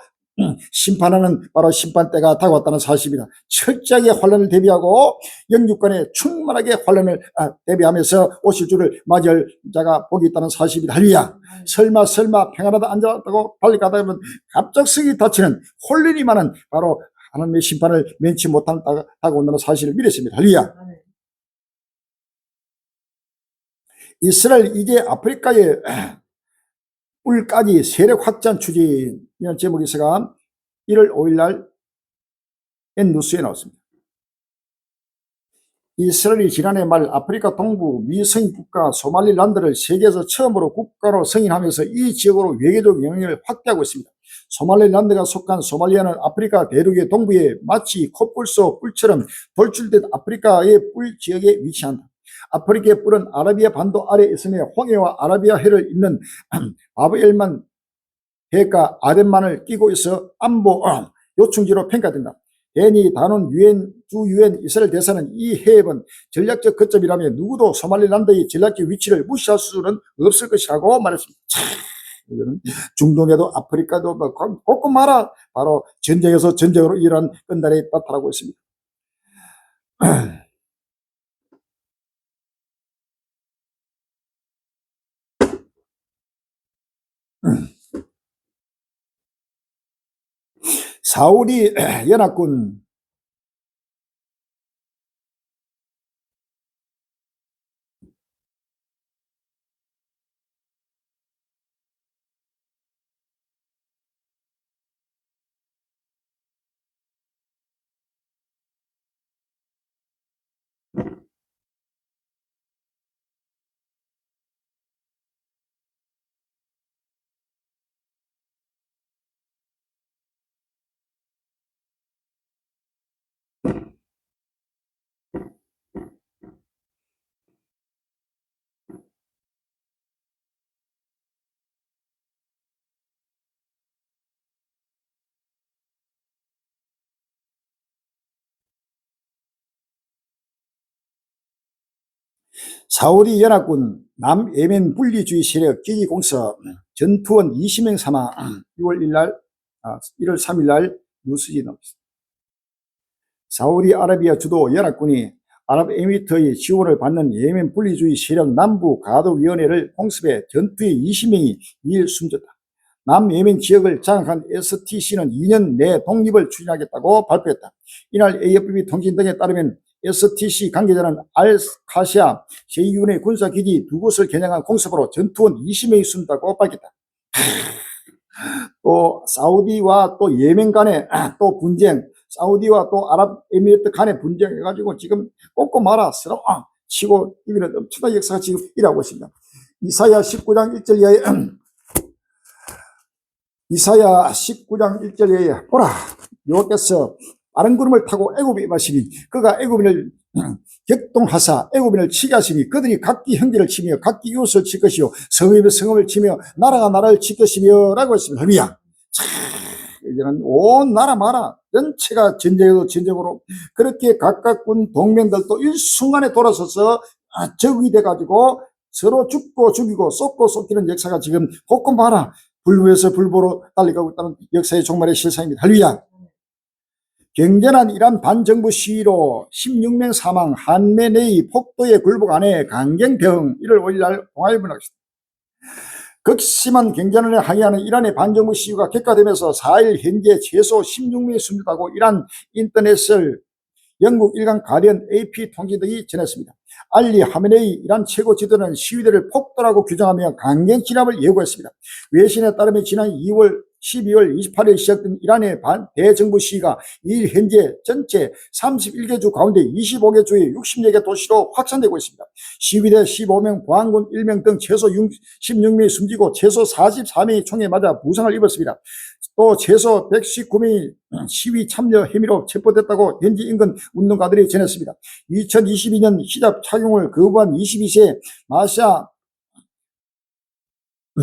심판하는 바로 심판대가 다가왔다는 사실입니다. 철저하게 환란을 대비하고 영육간에 충만하게 환란을 대비하면서 오실 줄을 맞이할 자가 복이 있다는 사실입니다. 할렐루야. 설마 평안하다 앉았다고 빨리 가다 보면 갑작스레 닥치는 혼란이 많은 바로 하나님의 심판을 면치 못한 다가온다는 사실을 믿었습니다. 할렐루야. 이스라엘 이제 아프리카에 뿔까지 세력 확장 추진, 이런 제목에서가 1월 5일 날 N뉴스에 나왔습니다. 이스라엘이 지난해 말 아프리카 동부 미성인 국가 소말리란드를 세계에서 처음으로 국가로 승인하면서 이 지역으로 외교적 영향을 확대하고 있습니다. 소말리란드가 속한 소말리아는 아프리카 대륙의 동부에 마치 콧불 속 뿔처럼 돌출된 아프리카의 뿔 지역에 위치한다. 아프리카의 뿔은 아라비아 반도 아래에 있으며 홍해와 아라비아 해를 잇는 바브엘만 해가 아덴만을 끼고 있어 안보 요충지로 평가된다. 해니 단원 유엔 이스라엘 대사는 이 해협은 전략적 거점이라며 누구도 소말리란드의 전략적 위치를 무시할 수는 없을 것이라고 말했습니다. 중동에도 아프리카도 곳곳마다 바로 전쟁에서 전쟁으로 이러한 끝날이 나타나고 있습니다. 사우디 연합군 사우디 연합군 남예멘 분리주의 세력 기기공사 전투원 20명 사망 1월 3일 날 뉴스에 나왔습니다. 사우디아라비아 주도 연합군이 아랍에미리트의 지원을 받는 예멘 분리주의 세력 남부 가도위원회를 공습해 전투에 20명이 2일 숨졌다. 남예멘 지역을 장악한 STC는 2년 내 독립을 추진하겠다고 발표했다. 이날 AFP 통신 등에 따르면 STC 관계자는 알카시아 제2군의 군사기지 2곳을 겨냥한 공습으로 전투원 20명이 숨졌다고 밝혔다. 또 사우디와 또 예멘 간의 또 분쟁, 사우디와 또 아랍에미리트 간의 분쟁해가지고 지금 꼼꼼하라 서로 치고 이기는 엄청난 역사가 지금 일어나고 있습니다. 이사야 19장 1절 이하에 이사야 19장 1절에 보라 여호와께서 빠른 구름을 타고 애굽에 임하시니 그가 애굽인을 격동하사 애굽인을 치게 하시니 그들이 각기 형제를 치며 각기 이웃을 칠 것이요 성읍이 성읍을 치며 나라가 나라를 칠 것이며 라고 했습니다. 할렐루야. 이제는 온 나라 마라 전체가 전쟁에도 전쟁으로 그렇게 각각 군 동맹들도 일순간에 돌아서서 적이 돼가지고 서로 죽고 죽이고 쏟고 쏟기는 역사가 지금 곳곳 봐라 불부에서 불보로 달려가고 있다는 역사의 종말의 실상입니다. 할렐루야. 경제난 이란 반정부 시위로 16명 사망, 한매 내의 폭도의 굴복 안에 강경병 1월 5일날 동아일보는 하겠습니다. 극심한 경제난에 항의하는 이란의 반정부 시위가 격화되면서 4일 현재 최소 16명이 숨졌다고 이란 인터넷을 영국 일간 가디언 AP 통지 등이 전했습니다. 알리 하메네이 이란 최고 지도는 시위대를 폭도라고 규정하며 강경 진압을 예고했습니다. 외신에 따르면 지난 12월 28일 시작된 이란의 대정부 시위가 2일 현재 전체 31개 주 가운데 25개 주의 60여 개 도시로 확산되고 있습니다. 시위대 15명, 보안군 1명 등 최소 16명이 숨지고 최소 44명이 총에 맞아 부상을 입었습니다. 또 최소 119명이 시위 참여 혐의로 체포됐다고 현지 인근 운동가들이 전했습니다. 2022년 히잡 착용을 거부한 22세 마샤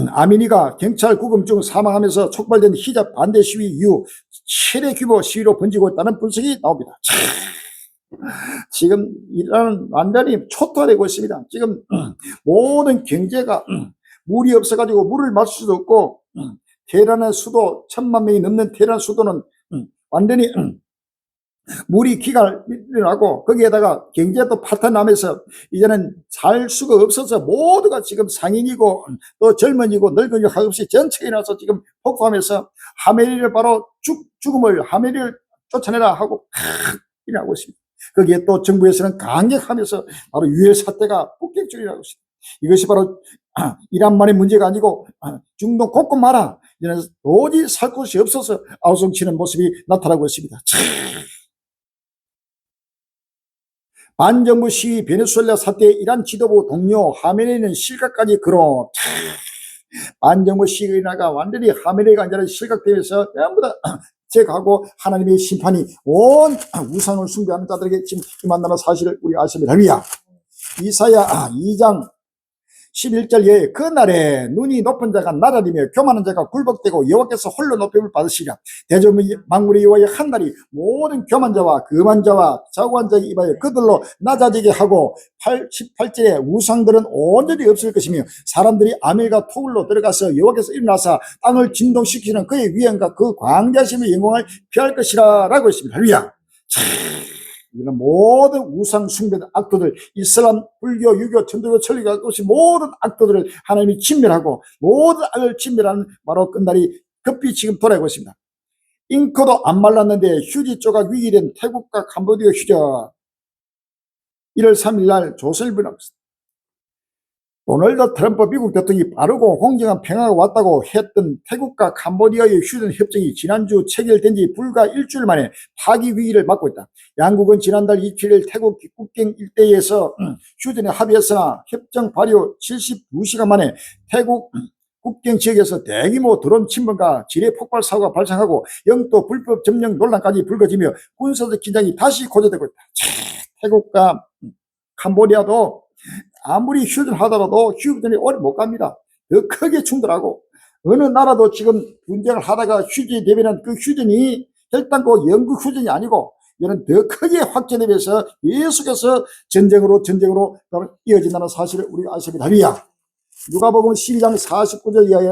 아미니가 경찰 구금 중 사망하면서 촉발된 히잡 반대 시위 이후 최대 규모 시위로 번지고 있다는 분석이 나옵니다. 지금 이란은 완전히 초토화되고 있습니다. 지금 모든 경제가 물이 없어가지고 물을 마실 수도 없고 테헤란의 수도 1000만 명이 넘는 테헤란 수도는 완전히 물이 기가 일어나고 거기에다가 경제도 파탄나면서 이제는 살 수가 없어서 모두가 지금 상인이고 또 젊은이고 늙은이 없이 전체에 나서 지금 폭파하면서 하메리를 바로 죽음을 하메리를 쫓아내라 하고 일어나고 있습니다. 거기에 또 정부에서는 강력하면서 바로 유혈 사태가 폭격적이라고 있습니다. 이것이 바로 이란만의 문제가 아니고 중동 곳곳 마라 이제는 도저히 살 곳이 없어서 아우성치는 모습이 나타나고 있습니다. 반정부 시위 베네수엘라 사태 이란 지도부 동료 하메네이는 실각까지 걸어 반정부 시위가 완전히 하메네이가 아니라 실각되면서 전부 다 제거하고 하나님의 심판이 온 우상을 숭배하는 자들에게 지금 임한다는 사실을 우리 아십니다. 할렐루야. 이사야 2장 11절 예, 그날에 눈이 높은 자가 나다리며 교만한 자가 굴복되고 여호와께서 홀로 높임을 받으시리라. 대저 만물의 여호와의 한 날이 모든 교만 자와 금한 자와 자고한 자에 입하여 그들로 낮아지게 하고 18절에 우상들은 온전히 없을 것이며 사람들이 아멜과 토굴로 들어가서 여호와께서 일어나사 땅을 진동시키는 그의 위엄과 그 광대하심의 영광을 피할 것이라 라고 했습니다. 할렐루야. 이런 모든 우상 숭배의 악도들, 이슬람, 불교, 유교, 천주교, 천리교 것이 모든 악도들을 하나님이 진멸하고 모든 악을 진멸하는 바로 끝날이 급히 지금 돌아오고 있습니다. 잉크도 안 말랐는데 휴지 조각 위기된 태국과 캄보디아 휴전 1월 3일 날 조선일보에 나왔습니다. 도널드 트럼프 미국 대통령이 빠르고 공정한 평화가 왔다고 했던 태국과 캄보디아의 휴전 협정이 지난주 체결된 지 불과 일주일 만에 파기 위기를 맞고 있다. 양국은 지난달 27일 태국 국경 일대에서 휴전에 합의했으나 협정 발효 72시간 만에 태국 국경 지역에서 대규모 드론 침범과 지뢰 폭발 사고가 발생하고 영토 불법 점령 논란까지 불거지며 군사적 긴장이 다시 고조되고 있다. 태국과 캄보디아도 아무리 휴전하더라도 휴전이 오래 못 갑니다. 더 크게 충돌하고 어느 나라도 지금 분쟁을 하다가 휴전이 되면 그 휴전이 결단코 영구 휴전이 아니고 이는 더 크게 확전되면서 계속해서 전쟁으로 이어진다는 사실을 우리가 아십니다. 할렐루야. 누가복음 12장 49절 이하에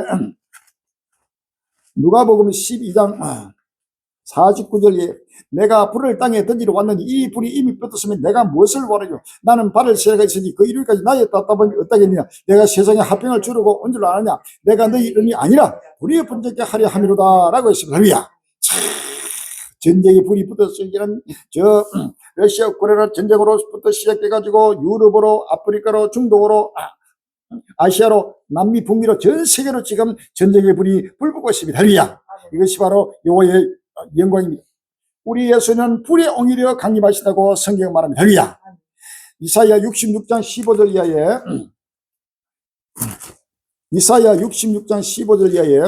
누가복음 12장 49절에 내가 불을 땅에 던지러 왔는데 이 불이 이미 뻗었으면 내가 무엇을 원하죠? 나는 발을 세가 있으니 그 이루기까지 나의 답답함이 어떠겠느냐? 내가 세상에 화평을 주려고 온 줄 아느냐? 내가 너희 이름이 아니라 불이 번쩍게 하려 함이로다 라고 했습니다. 할렐루야. 전쟁에 불이 붙었어. 이제는 러시아 우크라이나 전쟁으로부터 시작돼가지고 유럽으로 아프리카로 중동으로 아시아로 남미 북미로 전 세계로 지금 전쟁의 불이 불붙고 있습니다. 할렐루야. 이것이 바로 여호와의 영광입니다. 우리 예수는 불의 옹이려 강림하시다고 성경은 말합니다. 할렐루야. 이사야 66장 15절 이하에 이사야 66장 15절 이하에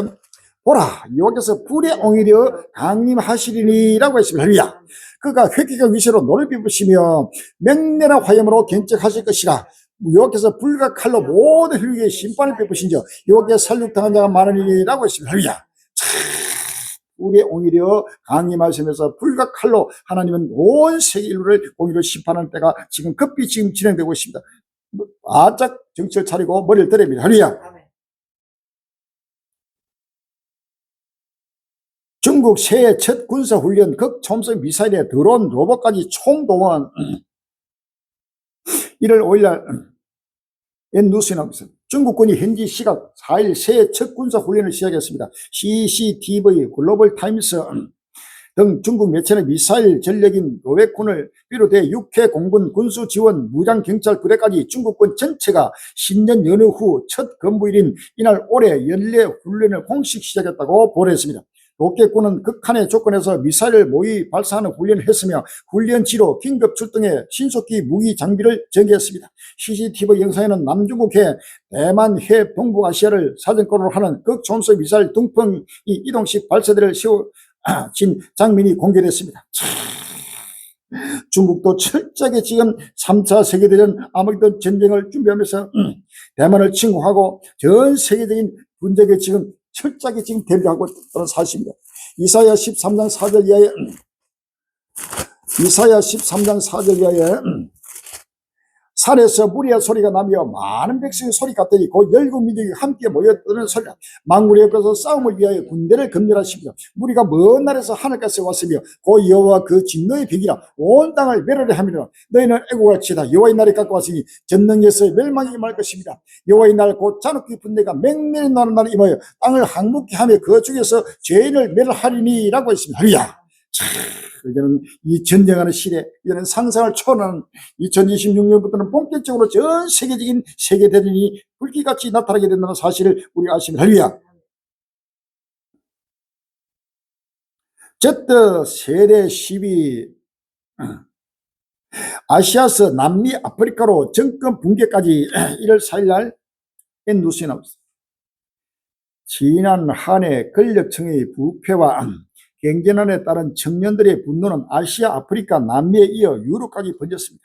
보라 여호와께서 불의 옹이려 강림하시리니 라고 했습니다. 할렐루야. 그가 획기가 위세로 노를 삐부시며 맹렬한 화염으로 견책하실 것이라. 여호와께서 불과 칼로 모든 혈육에 심판을 베푸신저 여호와께 살육당한 자가 많으니 라고 했습니다. 할렐루야. 우리의 오히려 강의 말씀에서 불과 칼로 하나님은 온 세계 인류를 공의로 심판하는 때가 지금 급히 지금 진행되고 있습니다. 바짝 정치를 차리고 머리를 들입니다. 할렐루야. 중국 새해 첫 군사훈련 극초음속 미사일에 드론 로봇까지 총동원 1월 5일날 N뉴스에 나옵니다. 중국군이 현지 시각 4일 새해 첫 군사훈련을 시작했습니다. CCTV, 글로벌 타임스 등 중국 매체는 미사일 전력인 로백군을 비롯해 육해 공군 군수 지원 무장 경찰 부대까지 중국군 전체가 신년 연휴 후 첫 근무일인 이날 올해 연례 훈련을 공식 시작했다고 보도했습니다. 로켓군은 극한의 조건에서 미사일을 모의 발사하는 훈련을 했으며 훈련지로 긴급 출동해 신속히 무기 장비를 전개했습니다. CCTV 영상에는 남중국해 대만 해 동북아시아를 사정거리로 하는 극초음속 미사일 둥펑이 이동식 발사대를 세워진 장면이 공개됐습니다. 중국도 철저하게 지금 3차 세계대전 아마겟돈 전쟁을 준비하면서 대만을 침공하고 전 세계적인 분쟁에 지금 철저하게 지금 대비하고 있다는 사실입니다. 이사야 13장 4절 이하에 산에서 무리의 소리가 나며 많은 백성의 소리 같더니 곧 열국 민족이 함께 모였다는 소리라. 만군의 여호와께서 싸움을 위하여 군대를 검열하시며 무리가 먼 날에서 하늘까지 왔으며 곧 여호와 그 진노의 병이라 온 땅을 멸하려 하며 너희는 애고갈지다. 여호와의 날이 가까웠으니 전능에서의 멸망이 임할 것입니다. 여호와의 날 곧 잔혹히 분내가 맹렬히 나는 날이 임하여 땅을 항목케 하며 그 중에서 죄인을 멸하리니 라고 했습니다. 할렐루야. 이제는 이 전쟁하는 시대, 이제는 상상을 초월하는 2026년부터는 본격적으로 전 세계적인 세계대전이 불길같이 나타나게 된다는 사실을 우리가 아십니다. 할렐루야. 제트 세대 시위, 아시아에서 남미 아프리카로 정권 붕괴까지 1월 4일 날 N뉴스에 나왔습니다. 지난 한 해 권력층의 부패와 경제난에 따른 청년들의 분노는 아시아, 아프리카, 남미에 이어 유럽까지 번졌습니다.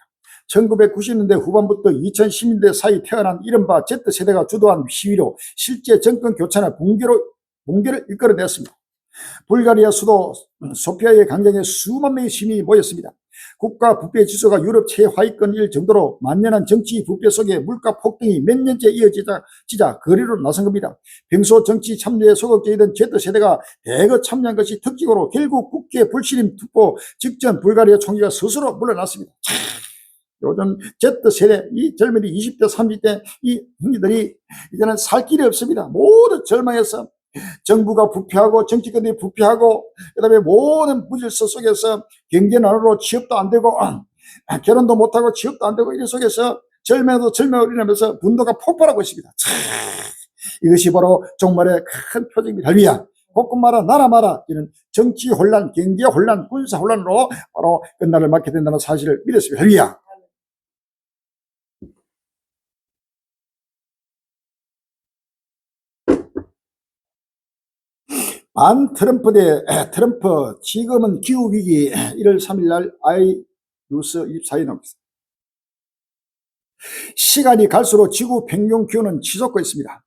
1990년대 후반부터 2010년대 사이 태어난 이른바 Z세대가 주도한 시위로 실제 정권 교체나 붕괴를 이끌어냈습니다. 불가리아 수도 소피아의 광장에 수만 명의 시민이 모였습니다. 국가 부패 지수가 유럽 최하위권일 정도로 만연한 정치 부패 속에 물가 폭등이 몇 년째 이어지자 거리로 나선 겁니다. 평소 정치 참여에 소극적이던 Z세대가 대거 참여한 것이 특징으로 결국 국회 불신임 투표 직전 불가리아 총리가 스스로 물러났습니다. 요즘 Z세대, 이 젊은이 20대, 30대 이 형제들이 이제는 살 길이 없습니다. 모두 절망해서 정부가 부패하고 정치권이 부패하고 그다음에 모든 무질서 속에서 경제난으로 취업도 안 되고 결혼도 못하고 취업도 안 되고 이런 속에서 절망도 절망을 일어나면서 분노가 폭발하고 있습니다. 이것이 바로 종말의 큰 표징입니다. 할렐루야. 곳곳 마라 나라 마라 이런 정치 혼란, 경제 혼란, 군사 혼란으로 바로 끝날을 맞게 된다는 사실을 믿었습니다. 할렐루야. 안 트럼프 대 트럼프 지금은 기후위기 1월 3일 날 아이뉴스 24에 나옵니다. 시간이 갈수록 지구 평균 기온은 치솟고 있습니다.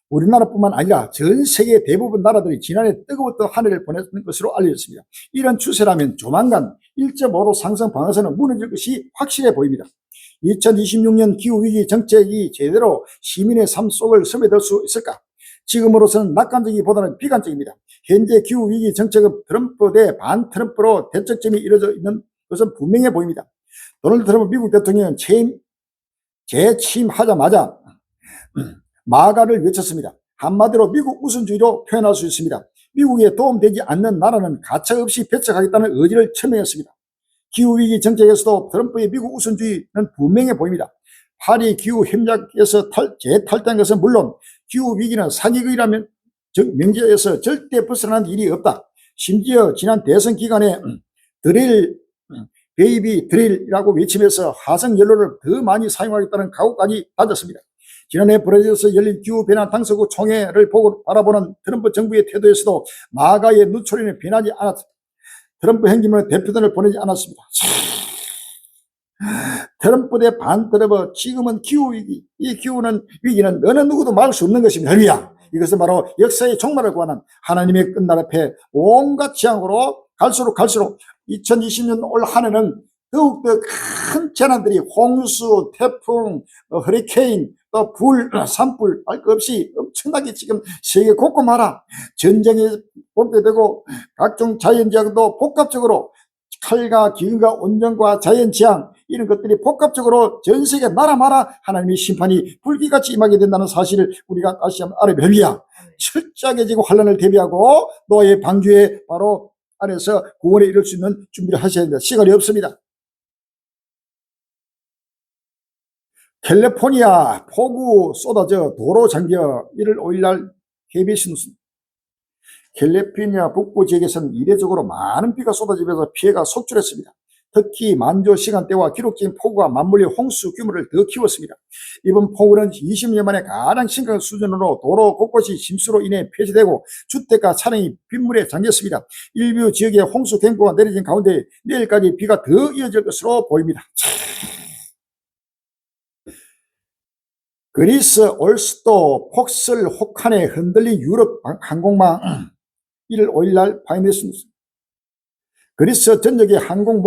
우리나라뿐만 아니라 전 세계 대부분 나라들이 지난해 뜨거웠던 한 해를 보냈던 것으로 알려졌습니다. 이런 추세라면 조만간 1.5도 상승 방향선은 무너질 것이 확실해 보입니다. 2026년 기후위기 정책이 제대로 시민의 삶 속을 스며들 수 있을까? 지금으로서는 낙관적이보다는 비관적입니다. 현재 기후위기 정책은 트럼프 대 반트럼프로 대척점이 이루어져 있는 것은 분명해 보입니다. 도널드 트럼프 미국 대통령은 재침하자마자 마가를 외쳤습니다. 한마디로 미국 우선주의로 표현할 수 있습니다. 미국에 도움되지 않는 나라는 가차없이 배척하겠다는 의지를 천명했습니다. 기후위기 정책에서도 트럼프의 미국 우선주의는 분명해 보입니다. 파리 기후협약에서 재탈퇴한 것은 물론 기후위기는 사기극이라면 명제에서 절대 벗어나는 일이 없다. 심지어 지난 대선 기간에 베이비 드릴이라고 외치면서 화석연료를 더 많이 사용하겠다는 각오까지 다졌습니다. 지난해 브라질에서 열린 기후변화 당사국 총회를 바라보는 트럼프 정부의 태도에서도 마가의 눈초리는 변하지 않았습니다. 트럼프 행진문에 대표단을 보내지 않았습니다. 트럼프 대 반트럼프 지금은 기후위기, 이 기후는 위기는 어느 누구도 막을 수 없는 것입니다. 할렐루야. 이것은 바로 역사의 종말을 구하는 하나님의 끝날 앞에 온갖 재앙으로 갈수록 2020년 올 한 해는 더욱더 큰 재난들이 홍수, 태풍, 허리케인, 또 불, 산불 알 것 없이 엄청나게 지금 세계 곳곳마다 전쟁이 복되고 각종 자연재앙도 복합적으로 칼과 기근과 온전과 자연재앙 이런 것들이 복합적으로 전 세계 나라마다 하나님의 심판이 불기같이 임하게 된다는 사실을 우리가 다시 한번 알아뵈야 철저하게 지금 환란을 대비하고 노아의 방주에 바로 안에서 구원에 이룰 수 있는 준비를 하셔야 됩니다. 시간이 없습니다. 캘리포니아 폭우 쏟아져 도로 잠겨 1월 5일날 KBS 뉴스. 캘리포니아 북부 지역에서는 이례적으로 많은 비가 쏟아지면서 피해가 속출했습니다. 특히 만조 시간대와 기록적인 폭우가 맞물려 홍수 규모를 더 키웠습니다. 이번 폭우는 20년 만에 가장 심각한 수준으로 도로 곳곳이 침수로 인해 폐쇄되고 주택과 차량이 빗물에 잠겼습니다. 일부 지역에 홍수 경보가 내려진 가운데 내일까지 비가 더 이어질 것으로 보입니다. 그리스 올스도 폭설 혹한에 흔들린 유럽 항공망 1월 5일날 파이낸스 뉴스. 그리스 전역의 항공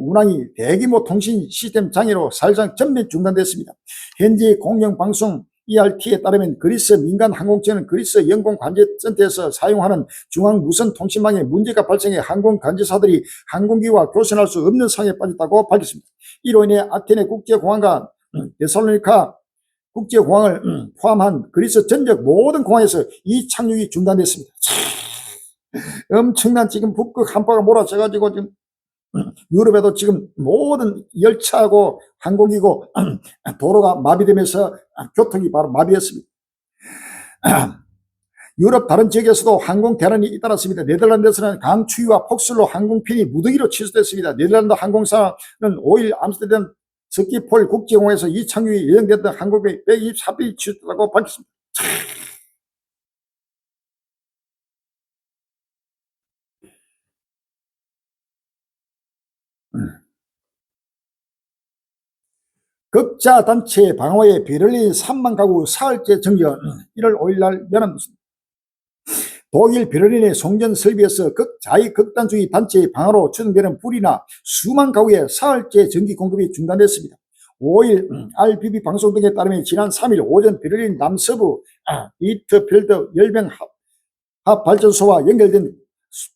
운항이 대규모 통신 시스템 장애로 사실상 전면 중단됐습니다. 현재 공영방송 ERT에 따르면 그리스 민간 항공체는 그리스 영공관제센터에서 사용하는 중앙무선통신망에 문제가 발생해 항공관제사들이 항공기와 교신할 수 없는 상황에 빠졌다고 밝혔습니다. 이로 인해 아테네 국제공항과 데살로니카 국제공항을 포함한 그리스 전역 모든 공항에서 이 착륙이 중단됐습니다. 엄청난 지금 북극 한파가 몰아쳐가지고 지금 유럽에도 지금 모든 열차하고 항공기고 도로가 마비되면서 교통이 바로 마비했습니다. 유럽 다른 지역에서도 항공 대란이 잇따랐습니다. 네덜란드에서는 강추위와 폭설로 항공편이 무더기로 취소됐습니다. 네덜란드 항공사는 5일 암스테르담 스키폴 국제공항에서 이 착륙이 예정됐던 항공편이 124편이 취소됐다고 밝혔습니다. 극자 단체 방어에 베를린 3만 가구 사흘째 정전. 1월 5일날 연합뉴스. 독일 베를린의 송전 설비에서 자위극단주의 단체의 방어로 추정되는 불이나 수만 가구의 사흘째 전기 공급이 중단됐습니다. 5일 RBB 방송 등에 따르면 지난 3일 오전 베를린 남서부 이트펠드 열병합 발전소와 연결된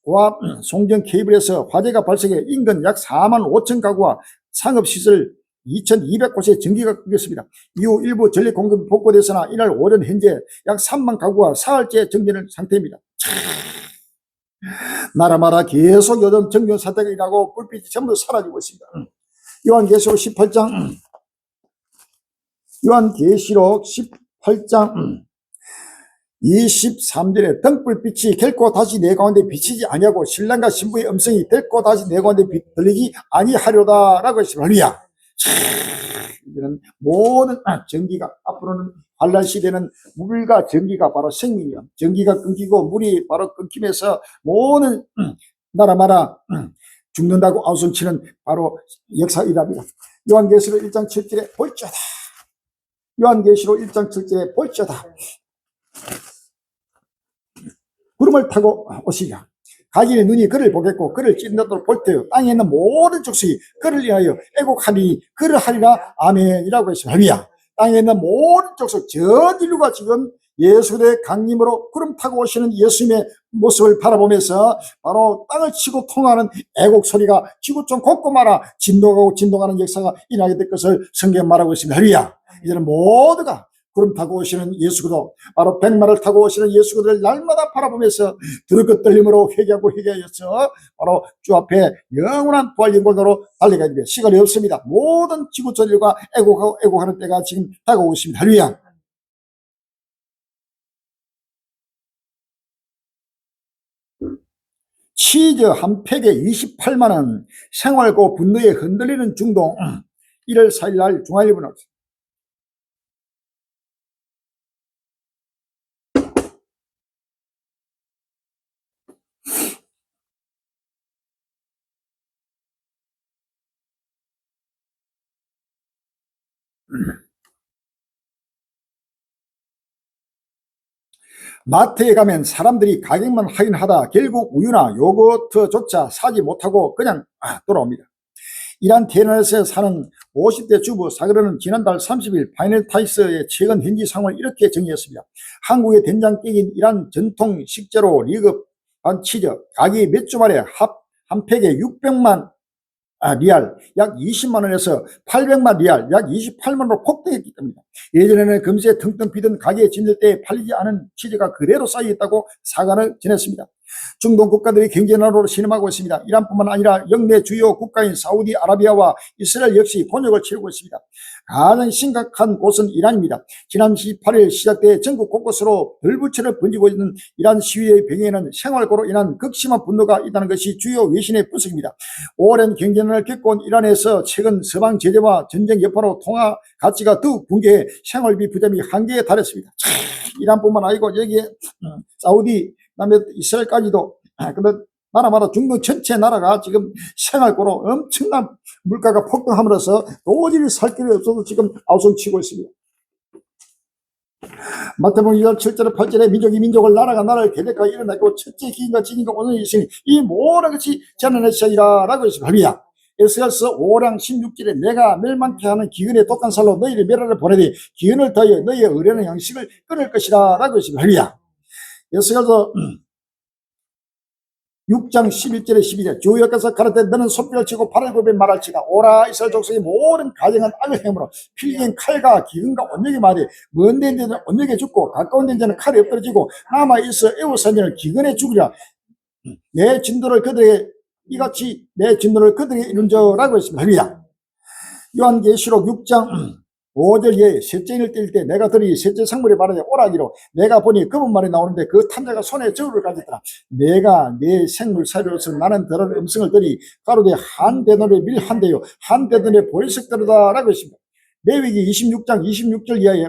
고압 송전 케이블에서 화재가 발생해 인근 약 4만 5천 가구와 상업시설 2,200곳에 전기가 끊겼습니다. 이후 일부 전력 공급이 복구됐으나 이날 오전 현재 약 3만 가구가 사흘째 정전 상태입니다. 나라마다 계속 요즘 정전 사태가 일어나고 불빛이 전부 사라지고 있습니다. 요한계시록 18장 23절에 등불빛이 결코 다시 내 가운데 비치지 아니하고 신랑과 신부의 음성이 결코 다시 내 가운데 들리지 아니하려다 라고 했습니다. 이제는 모든 전기가 앞으로는 환란 시대는 물과 전기가 바로 생명이야. 전기가 끊기고 물이 바로 끊기면서 모든 나라마다 죽는다고 아우성치는 바로 역사이랍니다. 요한계시록 1장 7절에 볼지어다. 요한계시록 1장 7절에 볼지어다. 구름을 타고 오시랴. 가기의 눈이 그를 보겠고 그를 찢는다도록 볼 때요 땅에 있는 모든 족속이 그를 위하여 애곡하니 그를 하리라. 아멘이라고 했습니다. 할렐루야. 땅에 있는 모든 족속 전 인류가 지금 예수의 강림으로 구름 타고 오시는 예수님의 모습을 바라보면서 바로 땅을 치고 통하는 애곡 소리가 지구촌 곳곳마다 진동하는 역사가 일어나게 될 것을 성경 말하고 있습니다. 할렐루야. 이제는 모두가 구름 타고 오시는 예수그도 바로 백마를 타고 오시는 예수그들을 날마다 바라보면서 드럽게 떨림으로 회개하고 회개하여서 바로 주 앞에 영원한 부활 영광으로 달려가야 됩니다. 시간이 없습니다. 모든 지구촌들과 애곡하는 때가 지금 다가오고 있습니다. 할렐루야. 치즈 한 팩에 28만원, 생활고 분노에 흔들리는 중동. 1월 4일 날 중앙일보 나왔습니다. 마트에 가면 사람들이 가격만 확인하다 결국 우유나 요거트조차 사지 못하고 그냥 돌아옵니다. 이란 테헤란에서 사는 50대 주부 사그르는 지난달 30일 파이널 타이스의 최근 현지 상황을 이렇게 정리했습니다. 한국의 된장찌개인 이란 전통 식재로 리급한 치즈 가격이 몇 주 만에 한 팩에 600만 리알 약 20만 원에서 800만 리알 약 28만 원으로 폭등했기 때문입니다. 예전에는 금세 텅텅 비던 가게에 진들 때 팔리지 않은 치즈가 그대로 쌓여있다고 사과를 전했습니다. 중동 국가들이 경제난으로 신음하고 있습니다. 이란뿐만 아니라 영내 주요 국가인 사우디아라비아와 이스라엘 역시 곤욕을 치르고 있습니다. 가장 심각한 곳은 이란입니다. 지난 18일 시작돼 전국 곳곳으로 불부처럼 번지고 있는 이란 시위의 배경에는 생활고로 인한 극심한 분노가 있다는 것이 주요 외신의 분석입니다. 오랜 경제난을 겪고 온 이란에서 최근 서방 제재와 전쟁 여파로 통화 가치가 더욱 붕괴해 생활비 부담이 한계에 달했습니다. 이란뿐만 아니고 여기에 사우디 그다음에 이스라엘까지도 근데 나라마다 중동 전체 나라가 지금 생활고로 엄청난 물가가 폭등함으로써 도저히 살 길이 없어서 지금 아우성치고 있습니다. 마태복음 2장 7절에 8절에 민족이 민족을 나라가 나라를 대적하여 일어나고 첫째 기인과 지인과 오늘이 있으니 이 모든 것이 재난의 라고 했습니다. 할렐루야. 에스겔서 5장 16절에 내가 멸망케 하는 기근의 독한 살로 너희를 멸하러 보내되 기근을 더하여 너희의 의뢰는 양식을 끊을 것이라 라고 했습니다. 할렐루야. 에스겔서 6장 11절에 12절 주 여호와께서 가라사대 너는 손뼉을 치고 발을 굽에 말할지다 오라 이스라엘 족속의 모든 가정은 악을 행으로 필긴 칼과 기근과 온역이 말이 먼 데는 온역에 죽고 가까운 데는 칼이 엎드러지고 남아있어 애워사니를 기근에 죽으리라 내 진도를 그들에게 이같이 내 진도를 그들에게 이룬저라고 했습니다. 할렐루야. 요한계시록 6장 5절 예에 셋째인을 뗄 때 내가 들이 셋째 상물에 말하되 오라기로 내가 보니 검은 말이 나오는데 그 탄자가 손에 저울을 가졌더라. 내가 내 생물 사료로서 나는 더러운 음성을 들이 가로되 한 대너를 밀 한 대요 한 대너를 보리색 들으다 라고 했습니다. 레위기 26장 26절 이하에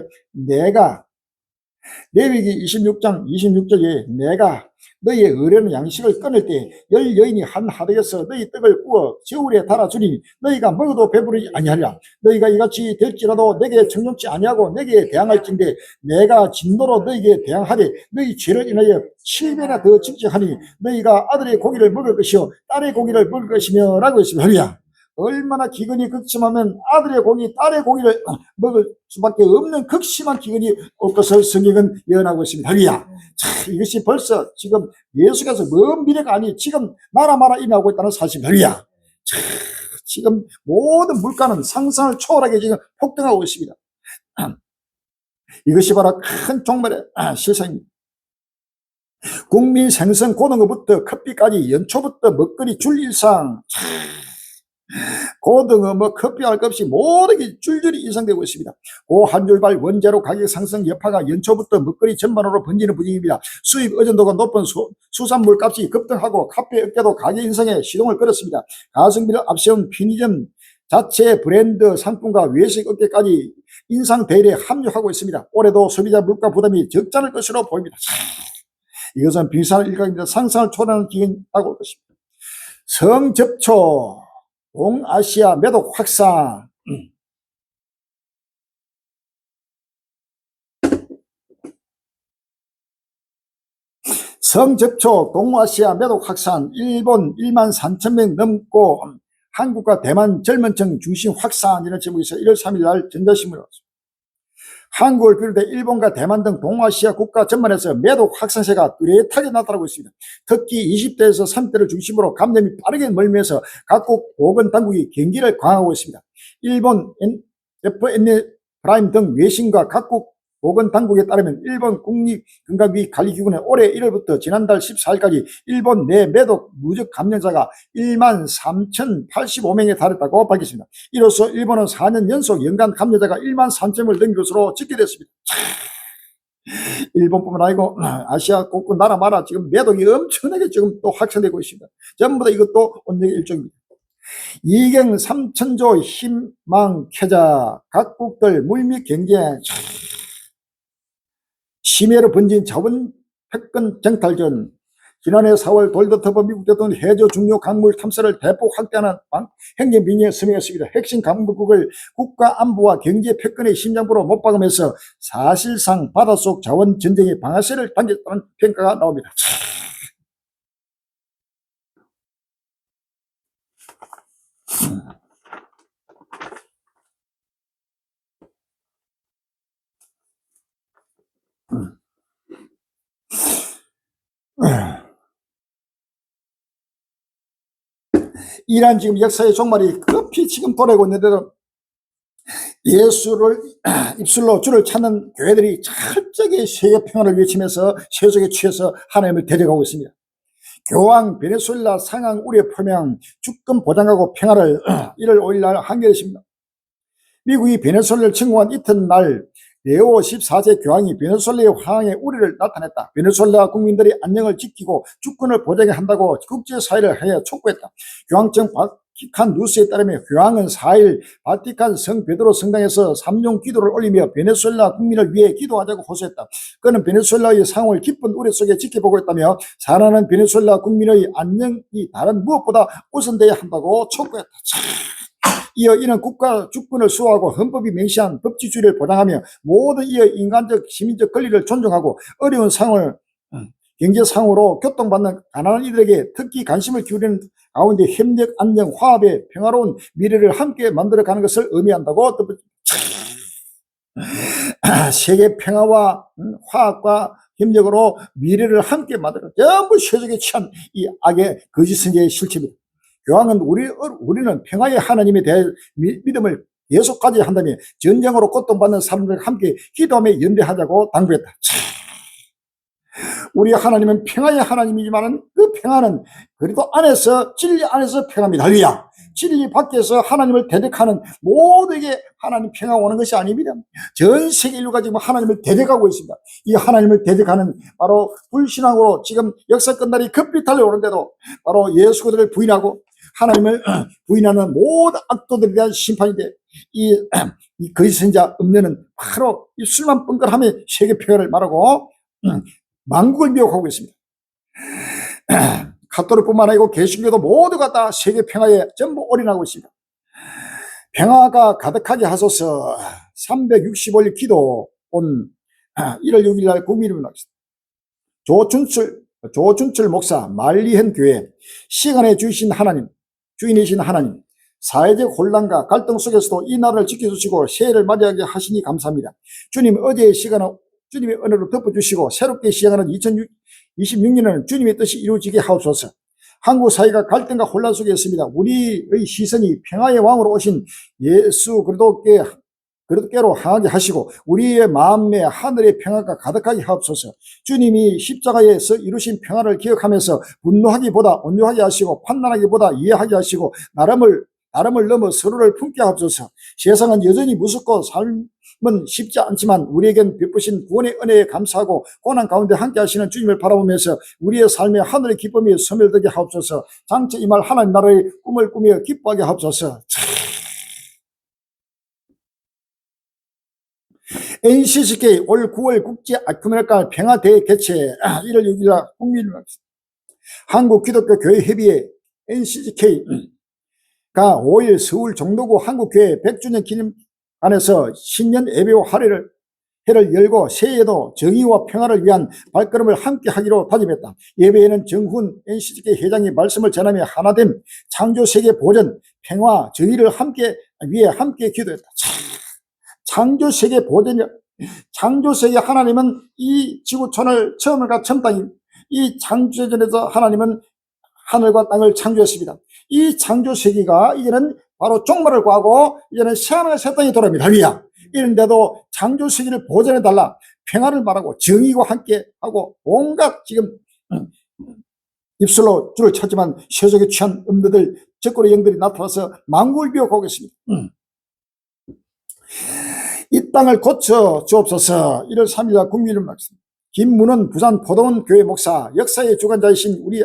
레위기 26장 26절에 내가 너희의 의뢰는 양식을 끊을 때 열 여인이 한 하덕에서 너희 떡을 구워 저울에 달아주리니 너희가 먹어도 배부르지 아니하리라. 너희가 이같이 될지라도 내게 청종치 아니하고 내게 대항할진대 내가 진노로 너희에게 대항하되 너희 죄를 인하여 7배나 더 징징하니 너희가 아들의 고기를 먹을 것이요 딸의 고기를 먹을 것이며 라고 했습니다. 할렐루야. 얼마나 기근이 극심하면 아들의 고기, 딸의 고기를 먹을 수밖에 없는 극심한 기근이 올 것을 성경은 예언하고 있습니다. 할렐루야. 자, 이것이 벌써 지금 예수께서 먼 미래가 아니 지금 나라마다 일어나고 있다는 사실입니다. 할렐루야. 자, 지금 모든 물가는 상상을 초월하게 지금 폭등하고 있습니다. 이것이 바로 큰 종말의 실상입니다. 국민 생선 고등어부터 커피까지 연초부터 먹거리 줄 일상 고등어 커피 할 것 없이 모든 게 줄줄이 이상되고 있습니다. 고 한 줄발 원재료 가격 상승 여파가 연초부터 먹거리 전반으로 번지는 분위기입니다. 수입 의존도가 높은 수산물 값이 급등하고 카페 업계도 가격 인상에 시동을 걸었습니다. 가성비를 앞세운 편의점 자체 브랜드 상품과 외식 업계까지 인상 대열에 합류하고 있습니다. 올해도 소비자 물가 부담이 적잖을 것으로 보입니다. 이것은 비싼 일각입니다. 상상을 초월하는 기회라고 올 것입니다. 성접촉 동아시아 매독 확산. 성접촉 동아시아 매독 확산. 일본 1만 3천 명 넘고 한국과 대만 젊은층 중심 확산이라는 제목에서 1월 3일 날 전자신문에 왔습니다. 한국을 비롯해 일본과 대만 등 동아시아 국가 전반에서 매독 확산세가 뚜렷하게 나타나고 있습니다. 특히 20대에서 30대를 중심으로 감염이 빠르게 멀면서 각국 보건당국이 경기를 강화하고 있습니다. 일본 FN 프라임 등 외신과 각국 보건당국에 따르면 일본 국립건강위관리기구는 올해 1월부터 지난달 14일까지 일본 내 매독 누적 감염자가 1만 3,085명에 달했다고 밝혔습니다. 이로써 일본은 4년 연속 연간 감염자가 1만 3천명을 넘긴 것으로 집계됐습니다. 일본뿐만 아니고 아시아 곳곳 나라마다 지금 매독이 엄청나게 지금 또 확산되고 있습니다. 전부 다 이것도 온역의 일종입니다. 이경 3천조 희망캐자 각국들 물밑 경쟁 심해로 번진 자원 패권 쟁탈전 지난해 4월 돌더 트럼프 미국 대통령 해저 중요 강물 탐사를 대폭 확대하는 행정명령에 서명했습니다. 핵심 강물국을 국가안보와 경제 패권의 심장부로 못 박으면서 사실상 바닷속 자원 전쟁의 방아쇠를 당겼다는 평가가 나옵니다. 이란 지금 역사의 종말이 급히 지금 돌아오고 있는데도 예수를 입술로 주를 찾는 교회들이 철저하게 세계 평화를 외치면서 세속에 취해서 하나님을 데려가고 있습니다. 교황 베네수엘라 상황 우려 표명 주권 보장하고 평화를 1월 5일 날 한겨레십니다. 미국이 베네수엘라를 침공한 이튿날 레오 14세 교황이 베네수엘라의 상황에 우려를 나타냈다. 베네수엘라 국민들이 안녕을 지키고 주권을 보장해야 한다고 국제사회를 향해 촉구했다. 교황청 바티칸 뉴스에 따르면 교황은 4일 바티칸 성 베드로 성당에서 3종 기도를 올리며 베네수엘라 국민을 위해 기도하자고 호소했다. 그는 베네수엘라의 상황을 깊은 우려 속에 지켜보고 있다며 살아나는 베네수엘라 국민의 안녕이 다른 무엇보다 우선돼야 한다고 촉구했다. 이어 이는 국가 주권을 수호하고 헌법이 명시한 법치주의를 보장하며 모든 이어 인간적 시민적 권리를 존중하고 어려운 상황을 경제상으로 교통받는 가난한 이들에게 특히 관심을 기울이는 가운데 협력, 안녕, 화합의 평화로운 미래를 함께 만들어가는 것을 의미한다고 덧붙였다. 세계 평화와 화합과 협력으로 미래를 함께 만들어 전부 세속에 취한 이 악의 거짓 선지의 실체입니다. 교황은 우리는 평화의 하나님에 대해 믿음을 계속 가져야 한다며 전쟁으로 고통받는 사람들과 함께 기도하며 연대하자고 당부했다. 우리 하나님은 평화의 하나님이지만 그 평화는 그래도 안에서 진리 안에서 평화입니다. 할렐루야. 진리 밖에서 하나님을 대적하는 모두에게 하나님 평화가 오는 것이 아닙니다. 전 세계 인류가 지금 하나님을 대적하고 있습니다. 이 하나님을 대적하는 바로 불신앙으로 지금 역사 끝날이 급히 달려오는데도 바로 예수 그리스도를 부인하고 하나님을 부인하는 모든 악도들에 대한 심판인데 이 거짓 선지자 음료는 바로 이 술만 뻥끗하며 세계 평화를 말하고 만국을 미혹하고 있습니다. 카톨릭뿐만 아니고 개신교도 모두가 다 세계 평화에 전부 올인하고 있습니다. 평화가 가득하게 하소서 365일 기도 온 1월 6일 날 국민을 조춘철 목사 말리현 교회 시간에 주인이신 하나님 사회적 혼란과 갈등 속에서도 이 나라를 지켜주시고 새해를 맞이하게 하시니 감사합니다. 주님 어제의 시간은 주님의 은혜로 덮어주시고 새롭게 시작하는 2026년에는 주님의 뜻이 이루어지게 하옵소서. 한국 사회가 갈등과 혼란 속에 있습니다. 우리의 시선이 평화의 왕으로 오신 예수 그리스도께로 향하게 하시고 우리의 마음에 하늘의 평화가 가득하게 하옵소서. 주님이 십자가에서 이루신 평화를 기억하면서 분노하기보다 온유하게 하시고 판단하기보다 이해하게 하시고 나름을 넘어 서로를 품게 하옵소서. 세상은 여전히 무섭고 삶은 쉽지 않지만 우리에겐 베푸신 구원의 은혜에 감사하고 고난 가운데 함께 하시는 주님을 바라보면서 우리의 삶에 하늘의 기쁨이 소멸되게 하옵소서. 장차 이 말 하나님 나라의 꿈을 꾸며 기뻐하게 하옵소서. NCCK 올 9월 국제 아큐메니칼 평화대회 개최 1월 6일 국민을 한국 기독교 교회 협의회 NCCK가 5일 서울 종로구 한국교회 100주년 기념관에서 신년 예배와 회를 열고 새해에도 정의와 평화를 위한 발걸음을 함께 하기로 다짐했다. 예배에는 정훈 NCCK 회장이 말씀을 전하며 하나됨, 창조세계 보전, 평화, 정의를 위해 함께 기도했다. 창조세계 보전이야. 창조세계 하나님은 이 지구촌을 처음과 처음 땅이 이 창조전에서 하나님은 하늘과 땅을 창조했습니다. 이 창조세계가 이제는 바로 종말을 구하고 이제는 새하늘과 새 땅이 돌아옵니다. 할렐루야. 이런데도 창조세계를 보전해달라. 평화를 말하고 정의와 함께 하고 온갖 지금 입술로 주를 찾지만 세속에 취한 음들들 적그리 영들이 나타나서 만국을 미혹하고 있습니다. 이 땅을 고쳐 주옵소서. 1월 3일 국민을 맡습니다. 김문원 부산 포도원 교회 목사 역사의 주관자이신 우리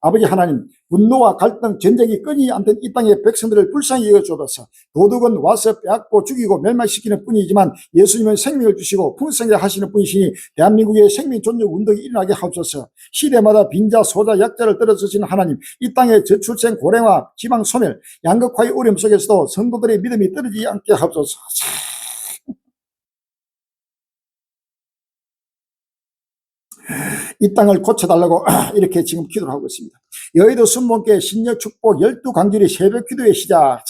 아버지 하나님, 분노와 갈등, 전쟁이 끊이지 않던 이 땅의 백성들을 불쌍히 여겨주옵소서. 도둑은 와서 빼앗고 죽이고 멸망시키는 뿐이지만 예수님은 생명을 주시고 풍성하게 하시는 분이시니 대한민국의 생명 존중 운동이 일어나게 하옵소서. 시대마다 빈자, 소자, 약자를 떨어주시는 하나님, 이 땅의 저출생, 고령화, 지방 소멸, 양극화의 어려움 속에서도 성도들의 믿음이 떨어지지 않게 하옵소서. 이 땅을 고쳐달라고 이렇게 지금 기도를 하고 있습니다. 여의도 순복음교회 신년 축복 12강주리 새벽 기도의 시작.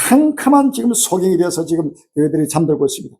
캄캄한 지금 소경이 되어서 지금 교회들이 잠들고 있습니다.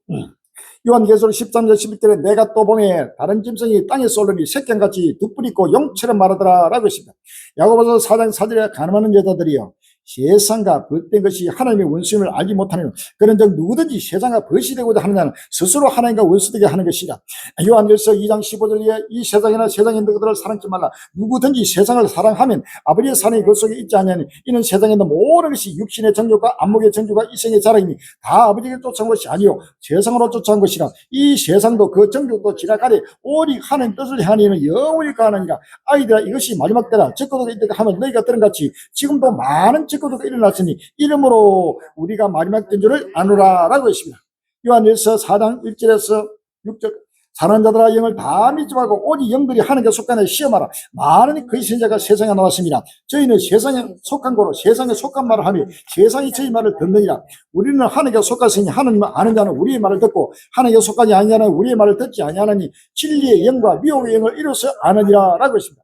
요한계시록 13절 11절에 내가 또 보매 다른 짐승이 땅에 쏠르니 색경같이 두 뿔 있고 용처럼 말하더라 라고 했습니다. 야고보서 4장 4절에 가늠하는 여자들이여 세상과 벗된 것이 하나님의 원수임을 알지 못하는 그런 적 누구든지 세상과 벗이 되고자 하는 자는 스스로 하나님과 원수되게 하는 것이다. 요한일서 2장 15절에 이 세상이나 세상에 있는 것들을 사랑치 말라. 누구든지 세상을 사랑하면 아버지의 사랑이 그 속에 있지 않냐니 이는 세상에 있는 모든 것이 육신의 정욕과 안목의 정욕과 이생의 자랑이니 다 아버지에게 쫓아온 것이 아니요 세상으로 쫓아온 것이라. 이 세상도 그 정욕도 지나가리 오직 하나님 뜻을 향하는 영원히 가느니라. 아이들아 이것이 마지막 때라. 적고도가 있다가 하면 너희가 들은 같이 지금도 많은 적고도가 일어났으니 이름으로 우리가 마지막 된 줄을 아노라 라고 했습니다. 요한일서 4장 1절에서 6절 사는 자들아 영을 다 믿지 말고 오직 영들이 하나님께 속하는 시험하라. 많은 그의 선자가 세상에 나왔습니다. 저희는 세상에 속한 거로 세상에 속한 말을 하며 세상이 저희 말을 듣느니라. 우리는 하나님께 속았으니 하나님을 아는 자는 우리의 말을 듣고 하나님께 속하지 아니하는 자는 우리의 말을 듣지 아니하나니 진리의 영과 미혹의 영을 이루어서 아느니라 라고 했습니다.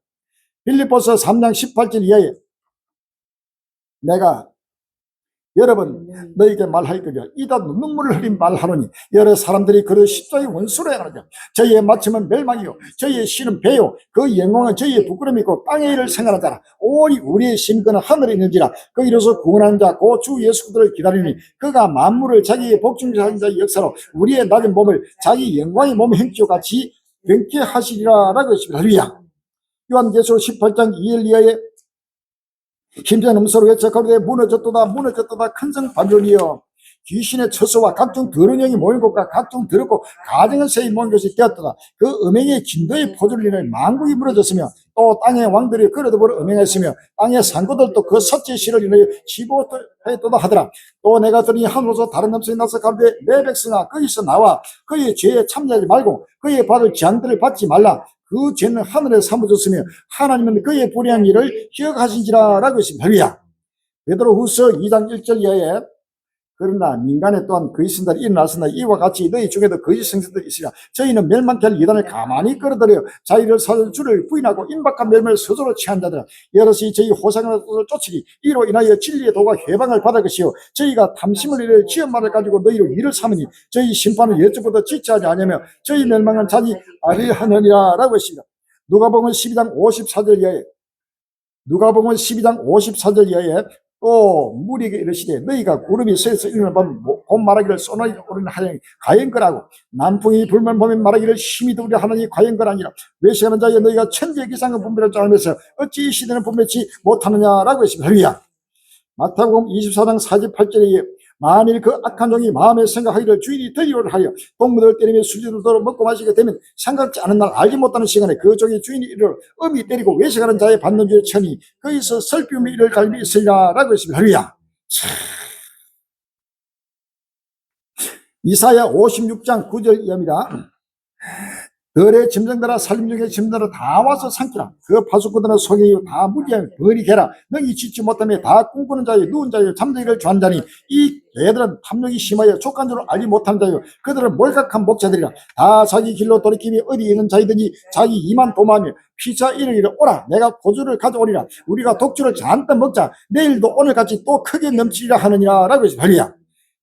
빌립보서 3장 18절 이하에 내가 여러분 너에게 말할 거냐 이다 눈물을 흘린 말하노니 여러 사람들이 그를 십자가의 원수로 행하느냐 저희의 마침은 멸망이요 저희의 신은 배요 그 영광은 저희의 부끄러움이고 땅의 일을 생각하는 자라 오직 우리의 심근은 하늘에 있는지라 그 이로써 구원하는 자 그 주 예수 그리스도를 기다리니 그가 만물을 자기의 복중자인 자의 역사로 우리의 낮은 몸을 자기 영광의 몸 행치와 같이 변케 하시리라 라고 했습니다. 할렐루야. 요한계시록 18장 2절 이하에 힘찬 음소로 외쳐 가로되 무너졌도다 무너졌도다 큰성 바벨론이여 귀신의 처소와 각종 더러운 영이 모인 곳과 각종 더럽고 가증한 새이 모인 곳이 되었도다. 그 음행의 진도의 포도를 인해 만국이 무너졌으며 또 땅의 왕들이 그를 더불어 음행했으며 땅의 상고들도 그 섭지의 실을 인하여 치부했도다 하더라. 또 내가 들으니 하늘로서 다른 음성이 나서 가로되 내 백성아 거기서 나와 그의 죄에 참여하지 말고 그의 받을 재앙들을 받지 말라. 그 죄는 하늘에 사무졌으며 하나님은 그의 불의한 일을 기억하신지라 라고 했습니다. 할렐루야. 베드로후서 2장 1절 이하에 그러나 민간에 또한 거짓 선자들이 일어났으나 이와 같이 너희 중에도 거짓 성전들이 있으랴. 저희는 멸망케 할 이단을 가만히 끌어들여 자기를 사는 주를 부인하고 임박한 멸망을 스스로 취한 자들아. 여럿이 저희 호상을 쫓으리 이로 인하여 진리의 도가 해방을 받을 것이요 저희가 탐심을 이를 지엄말을 가지고 너희로 일을 삼으니 저희 심판은 여쪽보다 지체하지 않으며 저희 멸망은 자기 아리하느니라 라고 했습니다. 누가복음 12장 54절 이하에 누가복음 12장 54절 이하에 또 무리에게 이르시되 너희가 구름이 서에서 일어나 보면 곧 말하기를 쏘나이 오르는 하나니 과연 거라고 남풍이 불만 보면 말하기를 힘이 더우려 하나니 과연 거라니라. 외식하는 자여 너희가 천지의 기상을 분별할 줄 알면서 어찌 이 시대는 분별치 못하느냐라고 했습니다. 할렐루야. 마태복음 24장 48절에 만일 그 악한 종이 마음에 생각하기를 주인이 들이오를 하여 동무들을 때리며 술주를 들어 먹고 마시게 되면 생각지 않은 날 알지 못하는 시간에 그 종이 주인이 이를 엄히 때리고 외식하는 자의 받는 죄의 천이 거기서 설비움이 이를 갈비 있으리라 라고 했습니다. 할렐루야. 이사야 56장 9절 이하입니다. 들의 짐승들아 살림 중에 짐승들아 다 와서 삼키라. 그 파수꾼들은 속이요 다 무지하며 버리게라. 능히 짓지 못하며 다 꿈꾸는 자여 누운 자여 잠들기를 좋아하는 자니 이 개들은 탐욕이 심하여 족한 줄을 알지 못하는 자여 그들은 몰각한 목자들이라. 다 자기 길로 돌이킴이 어디 있는 자이든지 자기 이만 도마하며 피차 이르기를 오라 내가 고주를 가져오리라. 우리가 독주를 잔뜩 먹자 내일도 오늘같이 또 크게 넘치리라 하느니라 라고 했습니다. 할렐루야.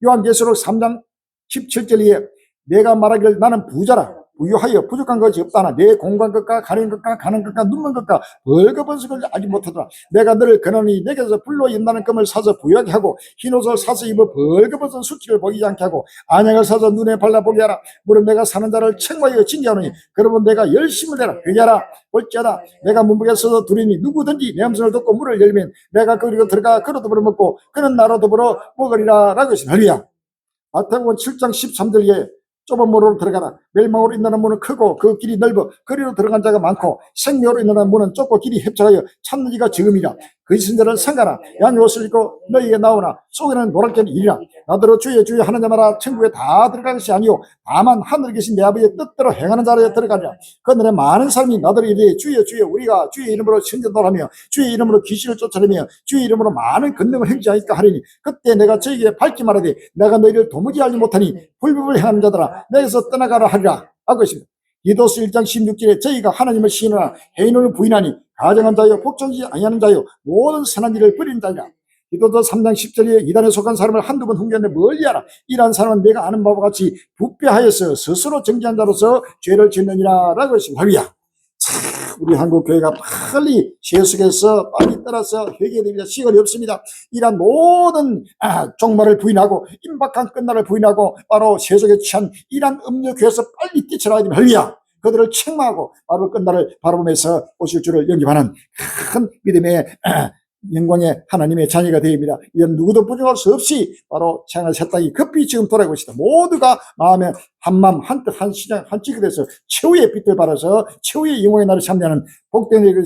요한계시록 3장 17절에 내가 말하기를 나는 부자라 부유하여 부족한 것이 없다나 내 공부한 것과 가는 것과 가는 것과 눕는 것과 벌거벗은 걸 알지 못하더라. 내가 너를 거느니 내게서 불로 연나는 금을 사서 부유하게 하고 흰옷을 사서 입어 벌거벗은 수치를 보이지 않게 하고 안약을 사서 눈에 발라보게 하라. 무릇 내가 사는 자를 책망하여 징계하노니 그러면 내가 열심을 내라 회개하라. 볼지어다 내가 문밖에 서서 두리니 누구든지 내 음성을 듣고 문을 열면 내가 그리고 들어가 그로 더불어 먹고 그는 나로 더불어 먹으리라 라고 했습니다. 할렐루야. 마태복음 7장 13절에 좁은 문으로 들어가라. 멸망으로 인하는 문은 크고 그 길이 넓어 그리로 들어간 자가 많고 생명으로 인하는 문은 좁고 길이 협착하여 찾는 이가 적음이라. 그 신자를 생가라. 양이 옷을 입고 너희에게 나오나 속에는 노랗게는 이리라. 나더러 주의 하는 자마다 천국에 다 들어갈 것이 아니요 다만 하늘에 계신 내 아버지의 뜻대로 행하는 자라에 들어가리라. 그날에 많은 사람이 나더러 이르되 주여 우리가 주의 이름으로 선전하며 주의 이름으로 귀신을 쫓아내며 주의 이름으로 많은 권능을 행하니까 하리니 그때 내가 저에게 밝히 말하되 내가 너희를 도무지 알지 못하니 불법을 행하는 자들아 내게서 떠나가라 하리라 하고 있습니다. 디도스 1장 16절에 저희가 하나님을 시인하나 해인을 부인하니 가정한 자요 복종하지 아니하는 자요 모든 선한 일을 버린 자이라. 디도서 3장 10절에 이단에 속한 사람을 한두 번 훈계하는데 멀리하라. 이러한 사람은 내가 아는 바와 같이 부패하여서 스스로 정죄한 자로서 죄를 짓느니라 라고 했습니다. 할렐루야. 우리 한국 교회가 빨리 세속에서 빨리 따라서 회개됩니다. 시간이 없습니다. 이러한 모든 종말을 부인하고 임박한 끝날을 부인하고 바로 세속에 취한 이러한 음욕교회에서 빨리 뛰쳐나가야 됩니다. 할렐루야. 그들을 책망하고 바로 끝날을 바라보면서 오실 줄을 영접하는 큰 믿음의 영광의 하나님의 자녀가 되입니다. 이건 누구도 부정할 수 없이 바로 생활 새 땅이 급히 지금 돌아오고 있습니다. 모두가 마음에 한마음 한뜻 한 시장 한 찌게 돼서 최후의 빛을 발해서 최후의 영광의 날을 참여하는 복된 것을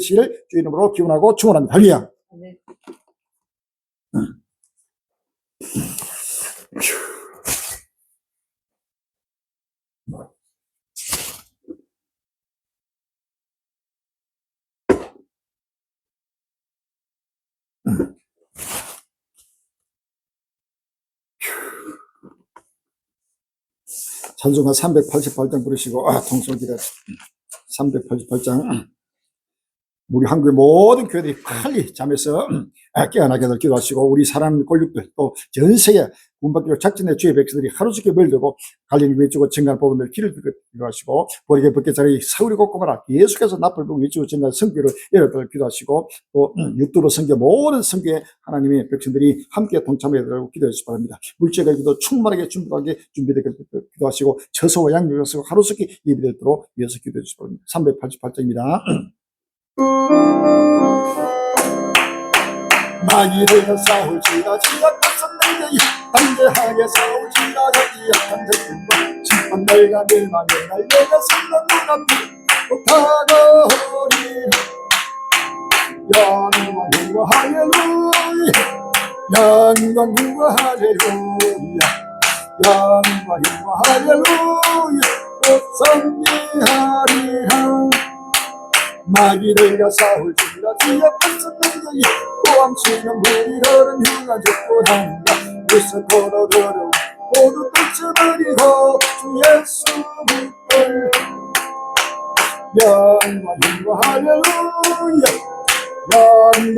주 이름으로 기원하고 축원합니다. 할렐루야.
네.
찬송가 388장 부르시고 통솔기다 388장 우리 한국의 모든 교회들이 빨리 잠에서 깨어나게 될 기도하시고 우리 사랑하는 권력들 또 전 세계 군밖으로 작전의 주의 백성들이 하루속에 멀되고 갈리는 외치고 증가하는 법원들 길을 기도하시고 보리게 벗게 자리 사울이 걷고마라 계속해서 나팔 불고 외치고 증가하는 성교를 열어들 기도하시고 또 유튜브 성교 모든 성교에 하나님의 백성들이 함께 동참해 달라고 기도해 주시기 바랍니다. 물질의 기도 충만하게 준비하게 준비되게 기도하시고 처소와 양육에서 하루속에 예비되도록 위해서 기도해 주시기 바랍니다. 388장입니다. 마귀를 싸울지라 지약한 내게 담대하게 싸울지라 약한 자들과 심판 날과 멸망의 날 내가 선난 눈앞이 못하거리라. 영광 할렐루야 영광 할렐루야 영광 할렐루야 곧 승리하리라. 마귀들과 싸울지라 지약한 선생님이 보암치는 물이 흐른 흉한 적군한가 무슨 걸어들어 모두 뜯어버리고 주 예수 믿을 영광 할렐루야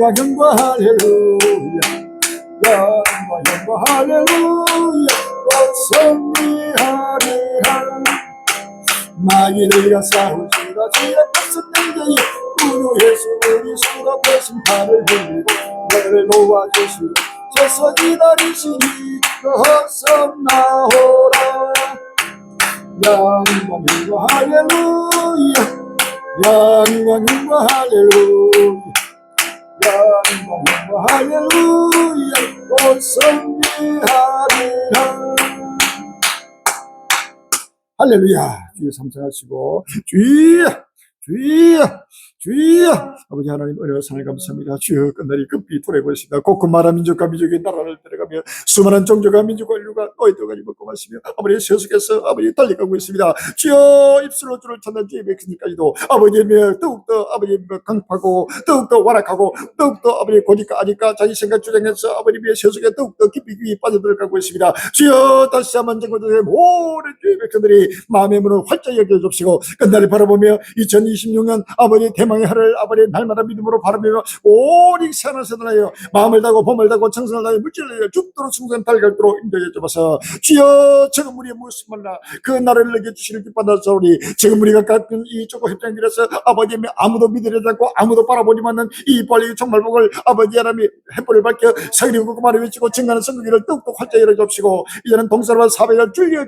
영광 할렐루야 영광 할렐루야 곧 승리하리라. 마귀들과 싸울지라 지약한 선생님이 우리 예수 우리 수갑하신 팔을 들고 너를 도와주시고 서서 기다리시니 어서 나오라. 영광 할렐루야 영광 할렐루야 영광 할렐루야 곧 승리하리라. 할렐루야. 주여 삼창하시고 주여 아버지 하나님 은혜와 사랑을 감사합니다. 주여 끝날이 급히 돌아오고 있습니다. 곧 마라 민족과 민족의 나라를 들어가며 수많은 종족과 민족과 인류가 너희 떠가지 먹고 마시며 아버지 세속에서 아버지 달려가고 있습니다. 주여 입술로 주를 찾는 주의 백성들까지도 아버지의 더욱더 아버지 강파고 더욱더 완악하고 더욱더 아버지 고니까 아니까 자기 생각 주장해서 아버지의 세속에 더욱더 깊이 빠져들어가고 있습니다. 주여 다시 한번 전국의 모든 주의 백성들이 마음의 문을 활짝 열어주시고 끝날을 바라보며 2026년 아버지 대망의 하루를 아버지 날마다 믿음으로 바라보며 오직 새하늘 새하여 마음을 다고 봄을 다고 정성을 다해 물질을 다해 죽도록 충성 달갈도록 인도해 주옵소서. 주여 지금 우리의 무엇을 몰라 그 나라를 내게 주시를 기뻐하사오니 지금 우리가 갖은 이 조금 협정들에서 아버지 아무도 믿으려지 않고 아무도 바라보지만은 이 빨리 정말복을 아버지 하나님이 햇불을 밝혀 서리고 그만을 외치고 증가하는 성경기를 더욱더 활짝 열어주시고 이제는 동서와 사배를 줄려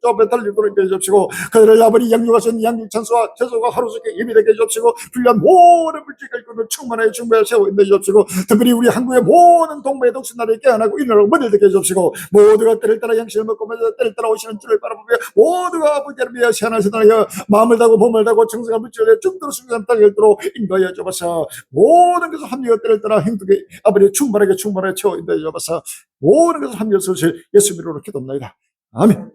저 배달리도록 인도해 주시고 그들을 아버지 양육하신 양육 천수와 채소가 하루속에 예비되게 해주옵시고 불리한 모든 물질과 일꾼을 충만하게 충분하게 세워 인도해 주옵시고 특별히 우리 한국의 모든 동부의 독신나라에 깨어나고 일어나고 머리를 되게 해주옵시고 모두가 때를 따라 양식을 먹고 때를 따라 오시는 주를 바라보며 모두가 아버지를 위하여 시원한 세상에 마음을 다고 몸을 다고 정성과 물질에 죽도록 순수한 땅을 들어 인도하여 주옵소서. 모든 것을 합리가 때를 따라 행복하게 아버지 충만하게 채워 인도하여 주옵소서. 모든 것을 합리가 서실 예수 이름으로 기도합니다. 아멘.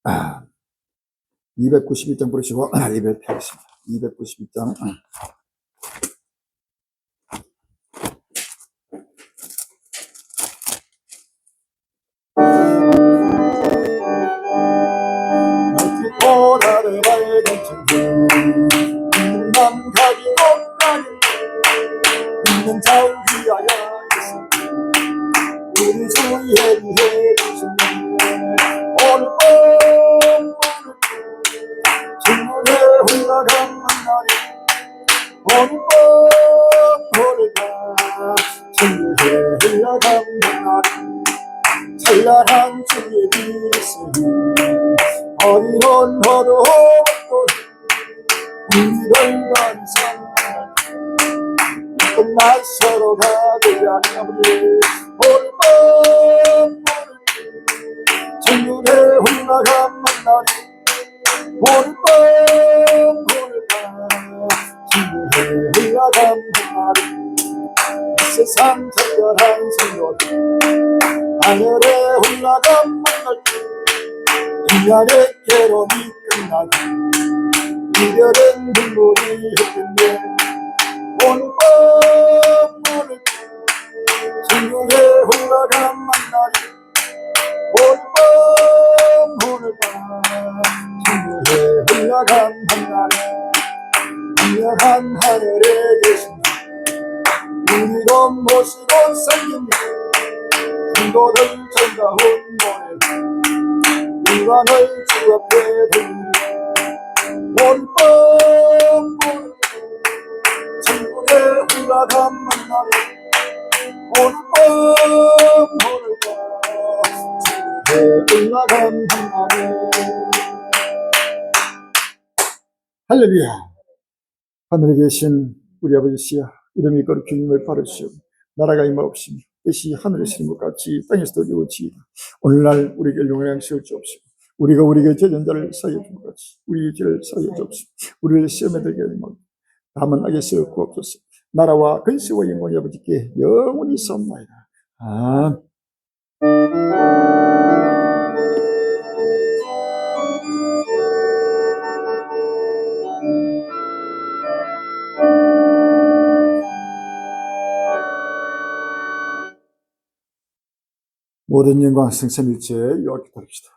아, 292장 부르시고 예배 드리겠습니다. 292장. 오라를 밝은 천국 있는 맘 가지고 가는 있는 자를 위하여 우리 주 예비해 주신 오늘 주님의 흘러간 만날이 오늘 주님의 흘러간 만날이 찬란한 주의 빛이 어디론 너도 우리를 반성 끝날 서로 가고자 하니 아버지 오늘 밤 천국에 흘러간 만날이 오늘 밤 천국에 흘러간 만날이 세상 특별한 생각 하늘에 흘러간 만날 인간의 괴로움이 끝나고 이별은 눈물이 흘린데 오늘 밤 천국에 흘러간 만날이 오늘 밤 천국에 흘러간 만날이 분명한 하늘에 계신 우리도 모시고 살린 성도들 전가온 노래 이완을 주 앞에 들리며 오늘 밤 천국에 흘러간 만날이 오늘 밤 천국에 흘러간 만날이 할렐루야. 하늘에 계신 우리 아버지시여 이름이 거룩히 힘을 바르시오 나라가 임하옵시며 뜻이 하늘에서 이룬 것 같이 땅에서도 이루어지이다. 오늘날 우리에게 용을 양식을 주옵시고 우리가 우리에게 죄진 자를 사하여 준 것 같이 우리의 죄를 사하여 주옵시고 우리를 시험에 들게 하지 말고 다만 악에서 구하옵소서. 나라와 근세와 영광이 아버지께 영원히 있사옵나이다. 아멘. 모든 영광 승삼일체 여호와께 돌립시다.